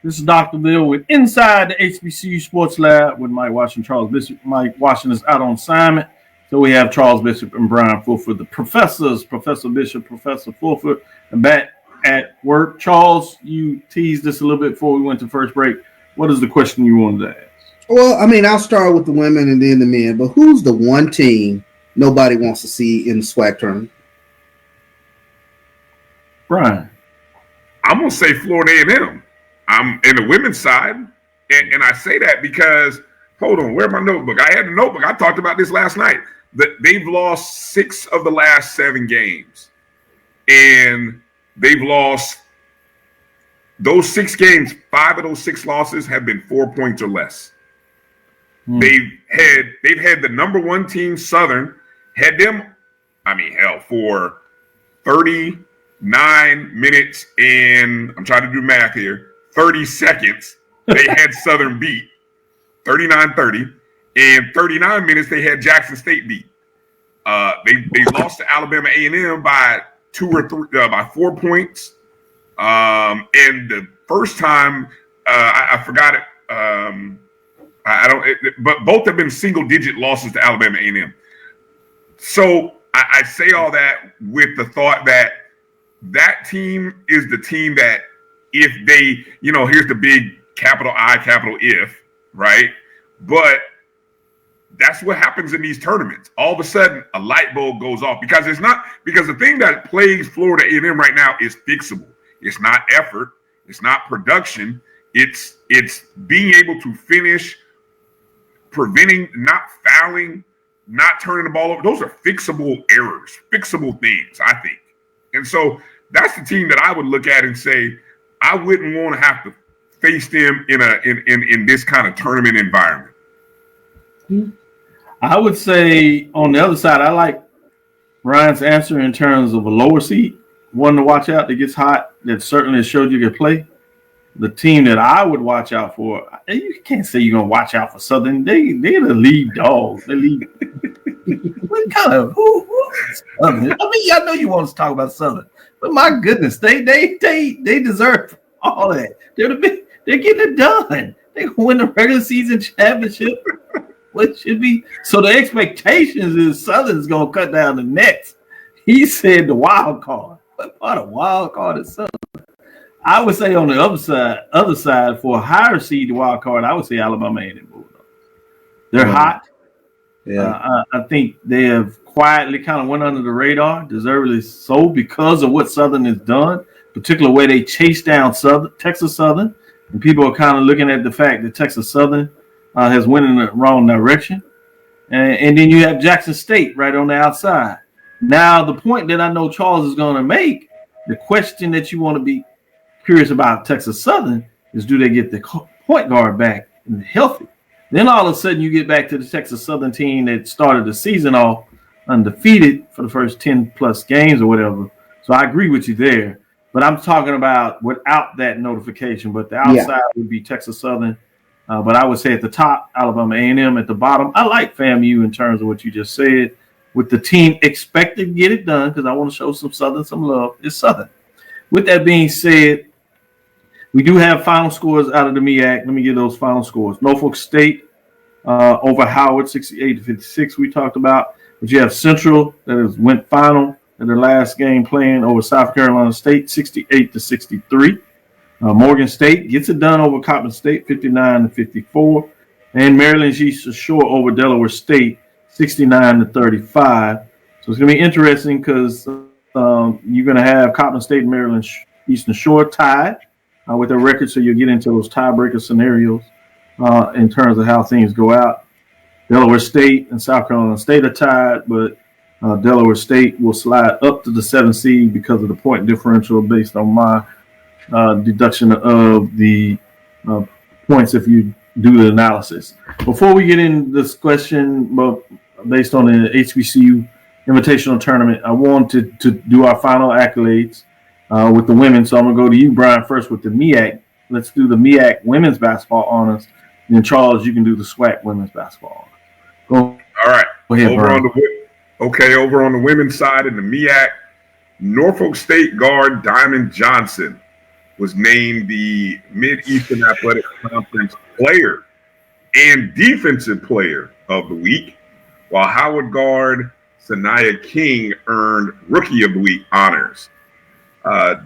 This is Dr. Bill with Inside the HBCU Sports Lab with Mike Washington, Charles Bishop. Mike Washington is out on assignment. So we have Charles Bishop and Bryan Fulford, the professors, Professor Bishop, Professor Fulford, and back at work. Charles, you teased this a little bit before we went to first break. What is the question you wanted to ask? Well, I mean, I'll start with the women and then the men. But who's the one team nobody wants to see in the SWAC tournament? Bryan. I'm gonna say Florida A&M. I'm in the women's side, and I say that because hold on, where's my notebook? I had a notebook. I talked about this last night. That they've lost 6 of the last 7 games, and they've lost those 6 games. 5 of those 6 losses have been 4 points or less. They've had the number 1 team, Southern, had them. I mean, hell, for 39 minutes and I'm trying to do math here, 30 seconds, they had Southern beat 39-30. And 39 minutes, they had Jackson State beat. They lost to Alabama A&M by 2 or 3, by 4 points. And the first time, I forgot it. But both have been single-digit losses to Alabama A&M. So I say all that with the thought that that team is the team that if they, here's the big capital I, capital if, right? But that's what happens in these tournaments. All of a sudden, a light bulb goes off because the thing that plagues Florida A&M right now is fixable. It's not effort. It's not production. It's being able to finish, preventing, not fouling, not turning the ball over. Those are fixable errors, fixable things, I think. And so that's the team that I would look at and say, I wouldn't want to have to face them in this kind of tournament environment. I would say on the other side, I like Ryan's answer in terms of a lower seed, one to watch out that gets hot, that certainly showed you can play. The team that I would watch out for, you can't say you're gonna watch out for Southern. They're the lead dogs. They lead. What kind of who Southern? I mean, I know you want to talk about Southern, but my goodness, they deserve all that. They're getting it done. They gonna win the regular season championship. What should be so? The expectations is Southern's gonna cut down the nets. He said the wild card. What part of wild card is Southern? I would say on the other side for a higher seed wild card, I would say Alabama A&M. They're hot. Yeah, I think they have quietly kind of went under the radar, deservedly so, because of what Southern has done, particularly way they chased down Texas Southern, and people are kind of looking at the fact that Texas Southern has went in the wrong direction, and then you have Jackson State right on the outside. Now, the point that I know Charles is going to make, the question that you want to be curious about Texas Southern is, do they get the point guard back and healthy? Then all of a sudden you get back to the Texas Southern team that started the season off undefeated for the first 10 plus games or whatever. So I agree with you there, but I'm talking about without that notification. But the outside would be Texas Southern. But I would say at the top, Alabama A&M. At the bottom, I like FAMU in terms of what you just said. With the team expected to get it done, because I want to show some Southern some love, it's Southern. With that being said, we do have final scores out of the MEAC. Let me give those final scores. Norfolk State over Howard, 68-56 we talked about. But you have Central that went final in their last game playing over South Carolina State, 68-63. Morgan State gets it done over Coppin State, 59-54. And Maryland's Eastern Shore over Delaware State, 69-35. So it's going to be interesting because you're going to have Coppin State and Maryland Eastern Shore tied with their record, so you'll get into those tiebreaker scenarios in terms of how things go out. Delaware State and South Carolina State are tied, but Delaware State will slide up to the 7th seed because of the point differential based on my deduction of the points if you do the analysis. Before we get into this question, based on the HBCU Invitational Tournament, I wanted to do our final accolades with the women. So I'm going to go to you, Bryan, first with the MEAC. Let's do the MEAC women's basketball honors. And then, Charles, you can do the SWAC women's basketball honors. All right. Go ahead, Bryan. Over on the women's side in the MEAC, Norfolk State guard Diamond Johnson was named the Mid-Eastern Athletic Conference Player and Defensive Player of the Week, while Howard guard Sanaya King earned Rookie of the Week honors.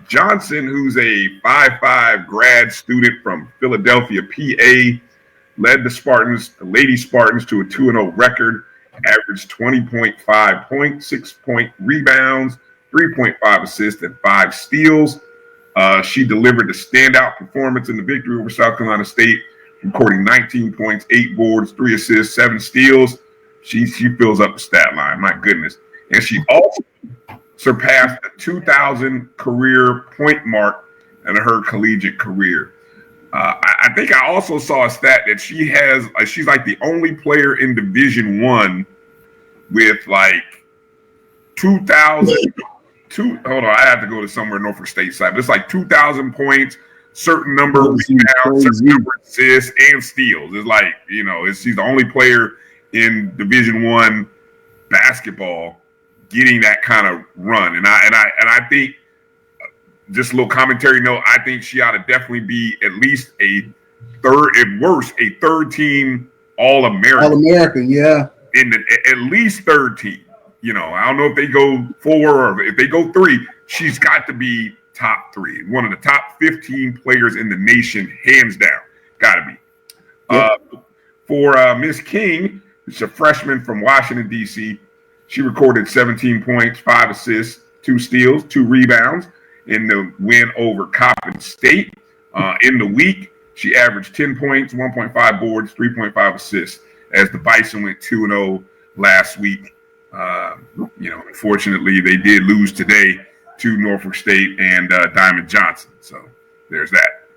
Johnson, who's a 5'5" grad student from Philadelphia, PA, led the Lady Spartans to a 2-0 record, averaged 20.5 points, 6 rebounds, 3.5 assists, and 5 steals. She delivered a standout performance in the victory over South Carolina State, recording 19 points, 8 boards, 3 assists, 7 steals. She fills up the stat line, my goodness. And she also surpassed the 2,000 career point mark in her collegiate career. I think I also saw a stat that she's like the only player in Division I with like 2,000. Hold on, I have to go to somewhere Norfolk State side. But it's like 2,000 points, certain number of rebounds, certain number of assists, and steals. It's like, she's the only player in Division I basketball getting that kind of run. And I think, just a little commentary note, I think she ought to definitely be at least a third team All-American. All-American, yeah. At least third team. I don't know if they go 4 or if they go 3. She's got to be top 3. One of the top 15 players in the nation, hands down. Got to be. Yep. For Miss King, it's a freshman from Washington, D.C. She recorded 17 points, 5 assists, 2 steals, 2 rebounds in the win over Coppin State. In the week, she averaged 10 points, 1.5 boards, 3.5 assists as the Bison went 2-0 last week. Unfortunately, they did lose today to Norfolk State and Diamond Johnson. So there's that.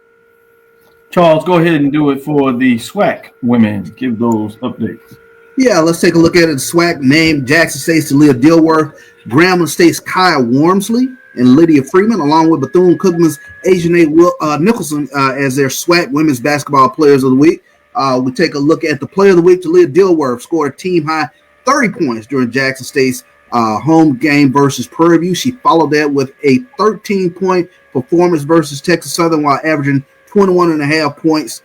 Charles, go ahead and do it for the SWAC women. Give those updates. Yeah, let's take a look at it. SWAC named Jackson State's Leah Dilworth, Grambling State's Kaya Wormsley, and Lydia Freeman, along with Bethune-Cookman's Asian Nicholson as their SWAC Women's Basketball Players of the Week. We take a look at the Player of the Week. Leah Dilworth scored a team-high 30 points during Jackson State's home game versus Prairie View. She followed that with a 13-point performance versus Texas Southern while averaging 21.5 points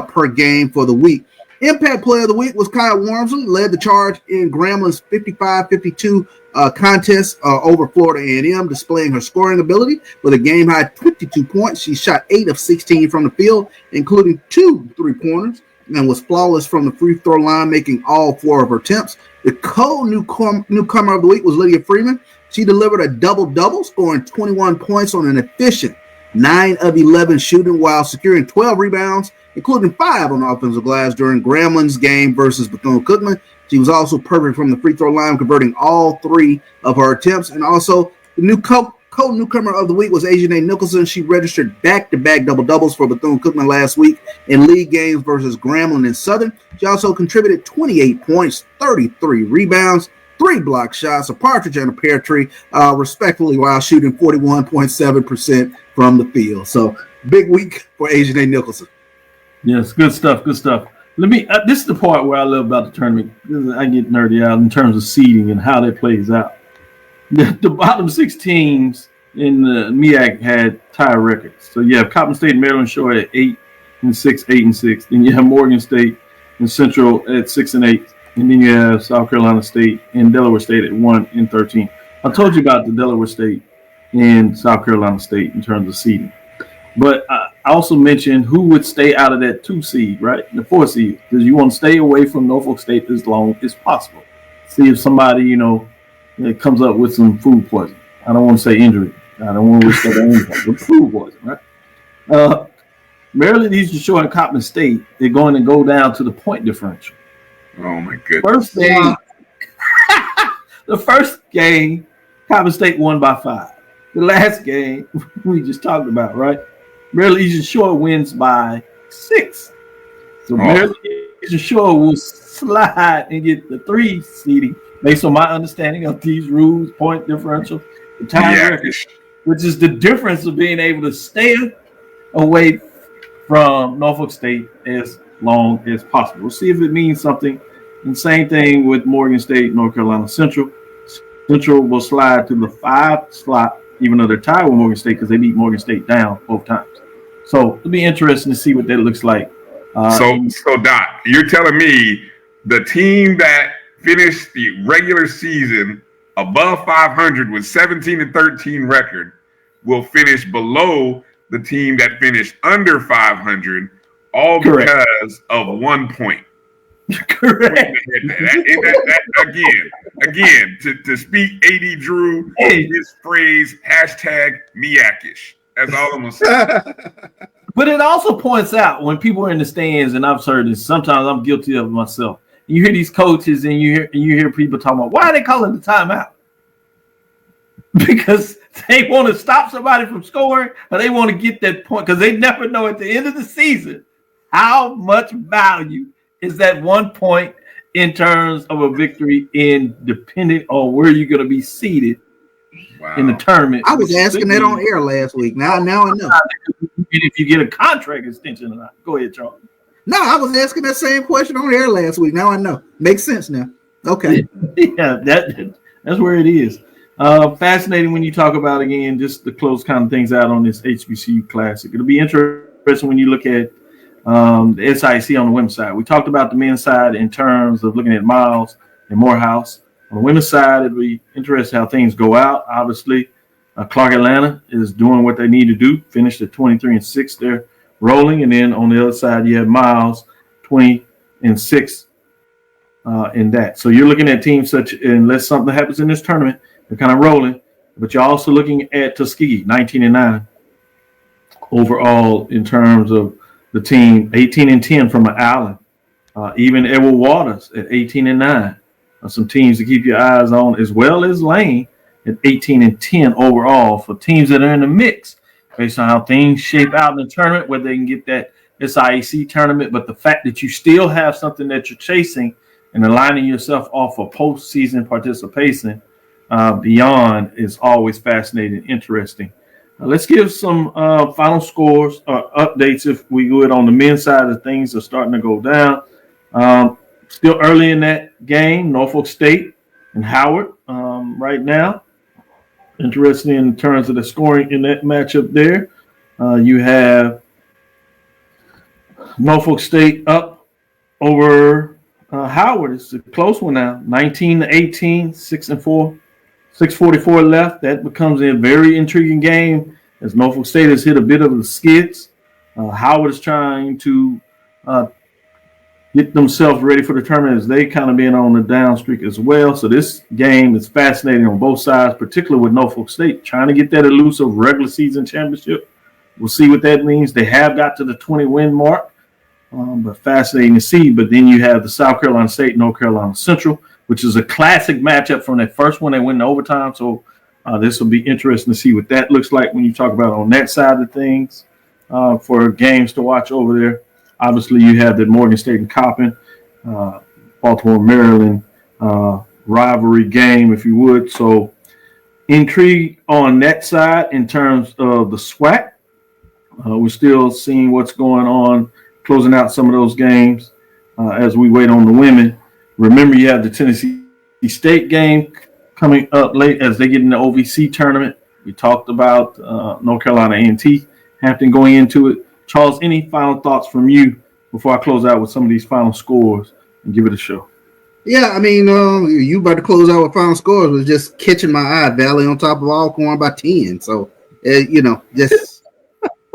per game for the week. Impact Player of the Week was Kyle Wormsley, led the charge in Grambling's 55-52 contest over Florida A&M, displaying her scoring ability with a game-high 22 points. She shot 8 of 16 from the field, including 2 3-pointers, and was flawless from the free throw line, making all 4 of her attempts. The co-newcomer of the week was Lydia Freeman. She delivered a double-double, scoring 21 points on an efficient 9 of 11 shooting while securing 12 rebounds, including 5 on the offensive glass during Grambling's game versus Bethune-Cookman. She was also perfect from the free throw line, converting all 3 of her attempts. And also, the new co-newcomer of the week was Asian Nicholson. She registered back-to-back double-doubles for Bethune-Cookman last week in league games versus Grambling and Southern. She also contributed 28 points, 33 rebounds, 3 block shots, a partridge and a pear tree, respectively, while shooting 41.7% from the field. So, big week for Asian Nicholson. Yes, good stuff, good stuff. This is the part where I love about the tournament. I get nerdy out in terms of seeding and how that plays out. The bottom 6 teams in the MEAC had tie records. So you have Coppin State and Maryland Shore at 8-6, 8-6. Then you have Morgan State and Central at 6-8. And then you have South Carolina State and Delaware State at 1-13. I told you about the Delaware State and South Carolina State in terms of seeding. But I also mentioned who would stay out of that 2 seed, right? The 4 seed, because you want to stay away from Norfolk State as long as possible. See if somebody, comes up with some food poisoning. I don't want to say injury. I don't want to wish that on anyone, but food poisoning, right? Maryland Eastern Shore and Coppin State, they're going to go down to the point differential. Oh, my goodness. The first game, Coppin State won by 5. The last game we just talked about, right? Maryland Eastern Shore wins by 6. So Maryland Eastern Shore will slide and get the 3 seeding based on my understanding of these rules, point differential, the time record, which is the difference of being able to stay away from Norfolk State as long as possible. We'll see if it means something. And same thing with Morgan State, North Carolina Central. Central will slide to the 5 slot, even though they're tied with Morgan State because they beat Morgan State down both times. So it'll be interesting to see what that looks like. So Doc, you're telling me the team that finished the regular season above 500 with 17-13 record will finish below the team that finished under 500 all Correct. because of 1 point. Correct. Again, to speak AD Drew, his phrase, #MEAC-ish. That's all I'm going to say. But it also points out when people are in the stands, and I've heard this, sometimes I'm guilty of it myself. You hear these coaches and you hear people talking about, why are they calling the timeout? Because they want to stop somebody from scoring, or they want to get that point, because they never know at the end of the season how much value is that 1 point in terms of a victory, in depending on where you're going to be seated in the tournament. I was asking that on air last week. Now I know. If you get a contract extension or not. Go ahead, Charles. No, I was asking that same question on air last week. Now I know. Makes sense now. Okay. Yeah, that's where it is. Fascinating when you talk about, again, just to close kind of things out on this HBCU Classic. It'll be interesting when you look at the SIC on the women's side. We talked about the men's side in terms of looking at Miles and Morehouse. On the women's side, it'll be interesting how things go out. Obviously, Clark Atlanta is doing what they need to do. Finished at 23-6. They're rolling. And then on the other side, you have Miles, 20-6 in that. So you're looking at teams such, unless something happens in this tournament, they're kind of rolling. But you're also looking at Tuskegee, 19-9 overall in terms of the team, 18-10 from an Allen. Even Edward Waters at 18-9. Some teams to keep your eyes on, as well as Lane at 18-10 overall for teams that are in the mix based on how things shape out in the tournament, whether they can get that SIAC tournament. But the fact that you still have something that you're chasing and aligning yourself off for postseason participation beyond is always fascinating and interesting. Let's give some final scores or updates if we go it on the men's side of things are starting to go down. Still early in that game, Norfolk State and Howard right now. Interesting in terms of the scoring in that matchup there. You have Norfolk State up over Howard. It's a close one now, 19-18, 6-4, 6:44 left. That becomes a very intriguing game as Norfolk State has hit a bit of the skids. Howard is trying to get themselves ready for the tournament as they kind of been on the down streak as well. So this game is fascinating on both sides, particularly with Norfolk State trying to get that elusive regular season championship. We'll see what that means. They have got to the 20-win mark, but fascinating to see. But then you have the South Carolina State, North Carolina Central, which is a classic matchup from that first one they went in overtime. So this will be interesting to see what that looks like when you talk about on that side of things for games to watch over there. Obviously, you have the Morgan State and Coppin, Baltimore, Maryland rivalry game, if you would. So intrigue on that side in terms of the SWAC. We're still seeing what's going on, closing out some of those games as we wait on the women. Remember, you have the Tennessee State game coming up late as they get in the OVC tournament. We talked about North Carolina A&T, Hampton going into it. Charles, any final thoughts from you before I close out with some of these final scores and give it a show? Yeah, I mean, you about to close out with final scores was just catching my eye. Valley on top of Alcorn by 10. So, just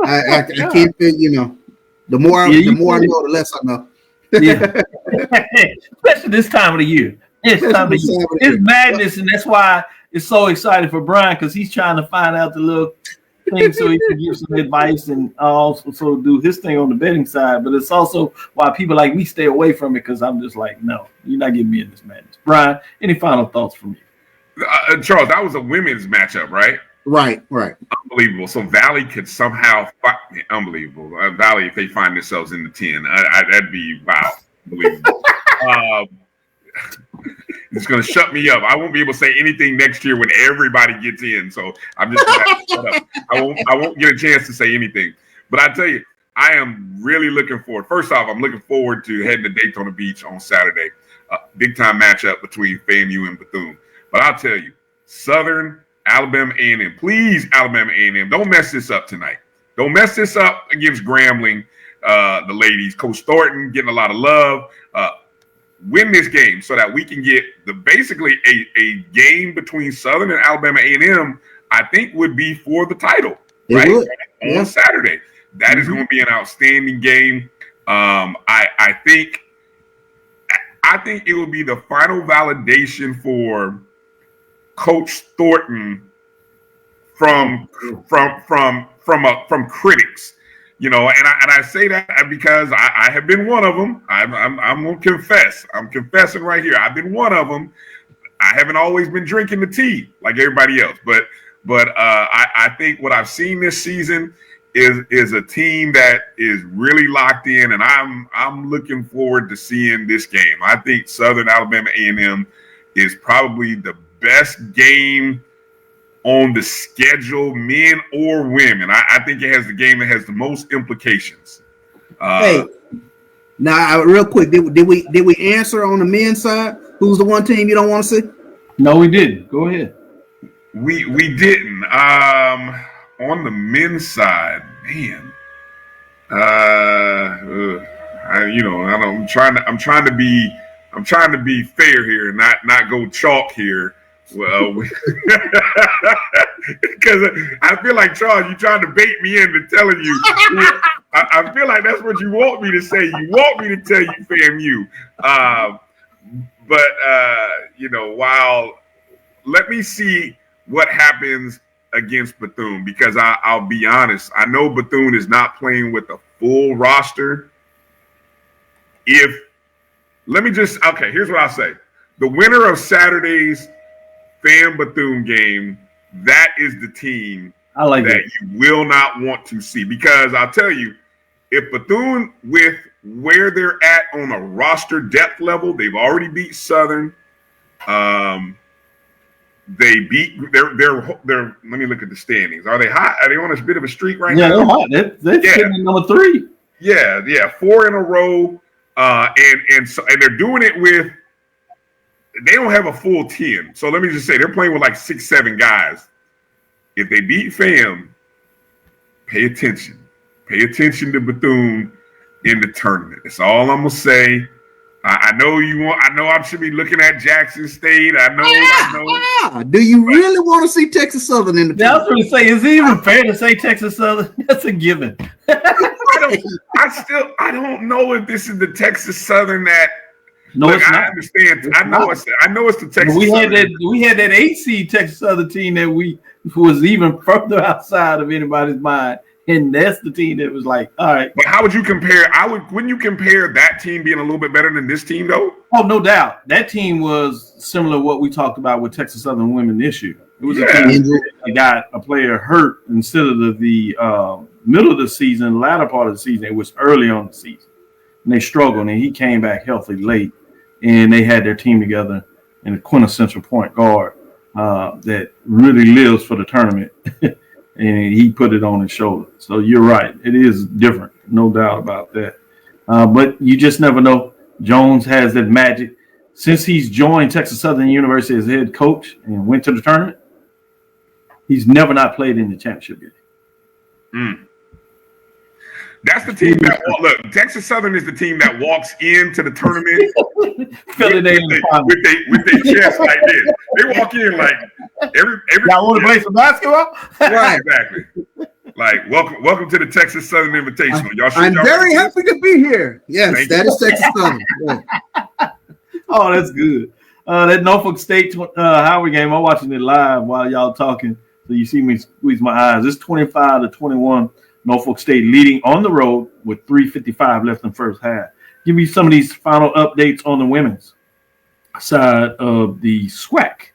I can't feel, the more I know, the less I know. Yeah, especially this time of the year. It's madness, and that's why it's so exciting for Bryan because he's trying to find out the little things so he can give some advice and also do his thing on the betting side. But it's also why people like me stay away from it because I'm just like, no, you're not getting me in this madness. Bryan, any final thoughts from you? Charles, that was a women's matchup, right? Right. Unbelievable. So Valley could somehow unbelievable. Valley, if they find themselves in the 10, that'd be wow, unbelievable. It's going to shut me up. I won't be able to say anything next year when everybody gets in. So I'm just going to have to shut up. I won't get a chance to say anything. But I tell you, I am really looking forward. First off, I'm looking forward to heading to Daytona Beach on Saturday. Big time matchup between FAMU and Bethune. But I'll tell you, Southern Alabama A&M. Please, Alabama A&M, don't mess this up tonight. Don't mess this up against Grambling, the ladies. Coach Thornton getting a lot of love. Win this game so that we can get basically a game between Southern and Alabama A&M, I think would be for the title, right? On Saturday. That is going to be an outstanding game. I think it will be the final validation for Coach Thornton from critics. You know, and I say that because I have been one of them. I'm gonna confess. I'm confessing right here. I've been one of them. I haven't always been drinking the tea like everybody else, but I think what I've seen this season is a team that is really locked in, and I'm looking forward to seeing this game. I think Southern Alabama A&M is probably the best game on the schedule, men or women. I think it has the game that has the most implications. Hey, now real quick, did we answer on the men's side? Who's the one team you don't want to see? No, we didn't. Go ahead. We didn't. On the men's side, man. I'm trying to be fair here and not go chalk here. Well, because I feel like, Charles, you're trying to bait me into telling you. I feel like that's what you want me to say. You want me to tell you FAMU. While let me see what happens against Bethune, because I'll be honest, I know Bethune is not playing with a full roster. Here's what I'll say. The winner of Saturday's Fan Bethune game, that is the team you will not want to see. Because I'll tell you, if Bethune, with where they're at on a roster depth level, they've already beat Southern. They're let me look at the standings. Are they hot? Are they on a bit of a streak right now? Yeah, they're hot. They're sitting at number 3. Yeah, 4 in a row. And they're doing it with, they don't have a full 10. So let me just say, they're playing with like 6, 7 guys. If they beat FAM, pay attention. Pay attention to Bethune in the tournament. That's all I'm gonna say. I know I should be looking at Jackson State. I know. Do you really want to see Texas Southern in the tournament? I was going to say, is it even fair to say Texas Southern? That's a given. I don't know if this is the Texas Southern that. No, it's not. I understand. I know it's the Texas. We had that 8 seed Texas Southern team that was even further outside of anybody's mind, and that's the team that was like, all right. But how would you compare? Wouldn't you compare that team being a little bit better than this team, though? Oh, no doubt. That team was similar to what we talked about with Texas Southern women this year. It was a team that got a player hurt instead of the middle of the season, latter part of the season. It was early on the season, and they struggled, and he came back healthy late. And they had their team together in a quintessential point guard that really lives for the tournament. And he put it on his shoulder. So you're right. It is different. No doubt about that. But you just never know. Jones has that magic. Since he's joined Texas Southern University as head coach and went to the tournament, he's never not played in the championship game. That's the team look. Texas Southern is the team that walks into the tournament with their chest like this. They walk in like every. Y'all want to play some basketball? Right, exactly. Like welcome to the Texas Southern Invitational. I'm very happy to be here. Yes, that is Texas Southern. Yeah. Oh, that's good. That Norfolk State Howard game. I'm watching it live while y'all talking, so you see me squeeze my eyes. It's 25-21. Norfolk State leading on the road with 3:55 left in the first half. Give me some of these final updates on the women's side of the SWAC.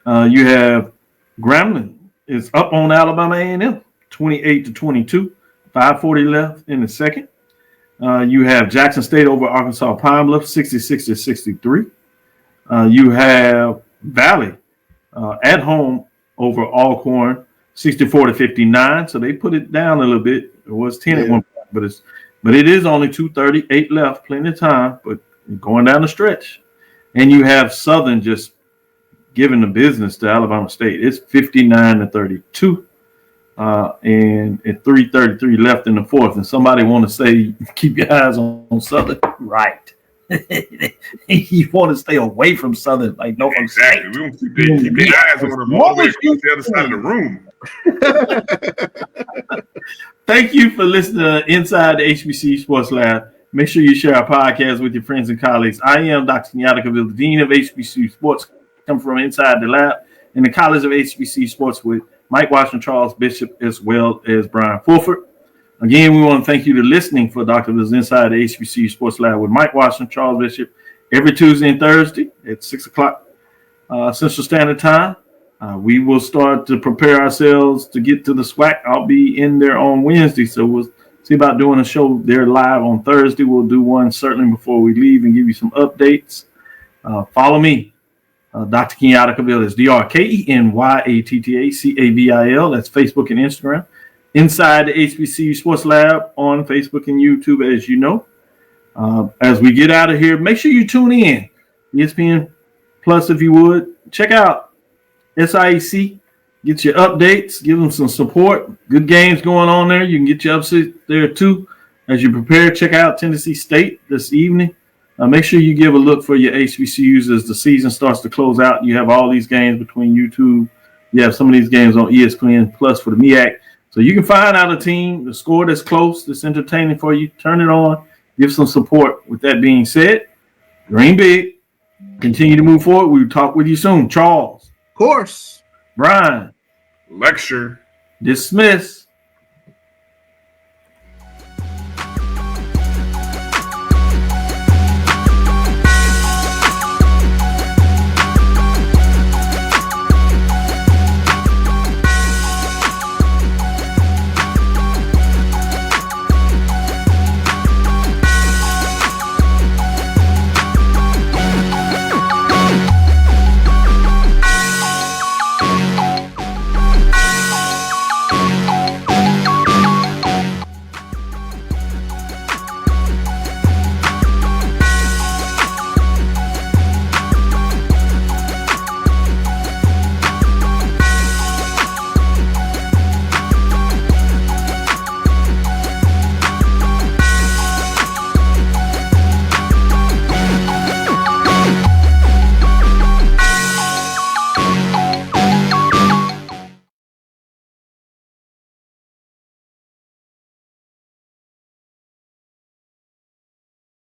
You have Grambling is up on Alabama A&M, 28-22, 5:40 left in the second. You have Jackson State over Arkansas Pine Bluff, 66-63. You have Valley at home over Alcorn, 64-59, so they put it down a little bit. It was 10 at one point, but it is only 2:38 left, plenty of time, but going down the stretch. And you have Southern just giving the business to Alabama State. It's 59-32, and at 3:33 left in the fourth. And somebody want to say, keep your eyes on Southern, right? You want to stay away from Southern, like Norfolk State. Exactly. We want to keep your eyes on them all the way to the other side of the room. Thank you for listening to Inside the HBCU Sports Lab. Make sure you share our podcast with your friends and colleagues. I am Dr. Kenyatta CAVIL'S, the Dean of HBCU Sports, come from inside the lab in the College of HBCU Sports with Mike Washington, Charles Bishop, as well as Bryan Fulford. Again, we want to thank you for listening for Dr. CAVIL'S Inside the HBCU Sports Lab with Mike Washington, Charles Bishop, every Tuesday and Thursday at 6 o'clock Central Standard Time. We will start to prepare ourselves to get to the SWAC. I'll be in there on Wednesday, so we'll see about doing a show there live on Thursday. We'll do one certainly before we leave and give you some updates. Follow me, Dr. Kenyatta CAVIL. It's DrKenyattaCavil. That's Facebook and Instagram. Inside the HBCU Sports Lab on Facebook and YouTube, as you know. As we get out of here, make sure you tune in. ESPN Plus, if you would. Check out SIAC. Get your updates. Give them some support. Good games going on there. You can get your upset there, too. As you prepare, check out Tennessee State this evening. Make sure you give a look for your HBCUs as the season starts to close out. You have all these games between YouTube. You have some of these games on ESPN Plus for the MEAC. So you can find out a team, the score that's close, that's entertaining for you. Turn it on. Give some support. With that being said, dream big. Continue to move forward. We'll talk with you soon. Charles. Of course. Bryan. Lecture. Dismiss.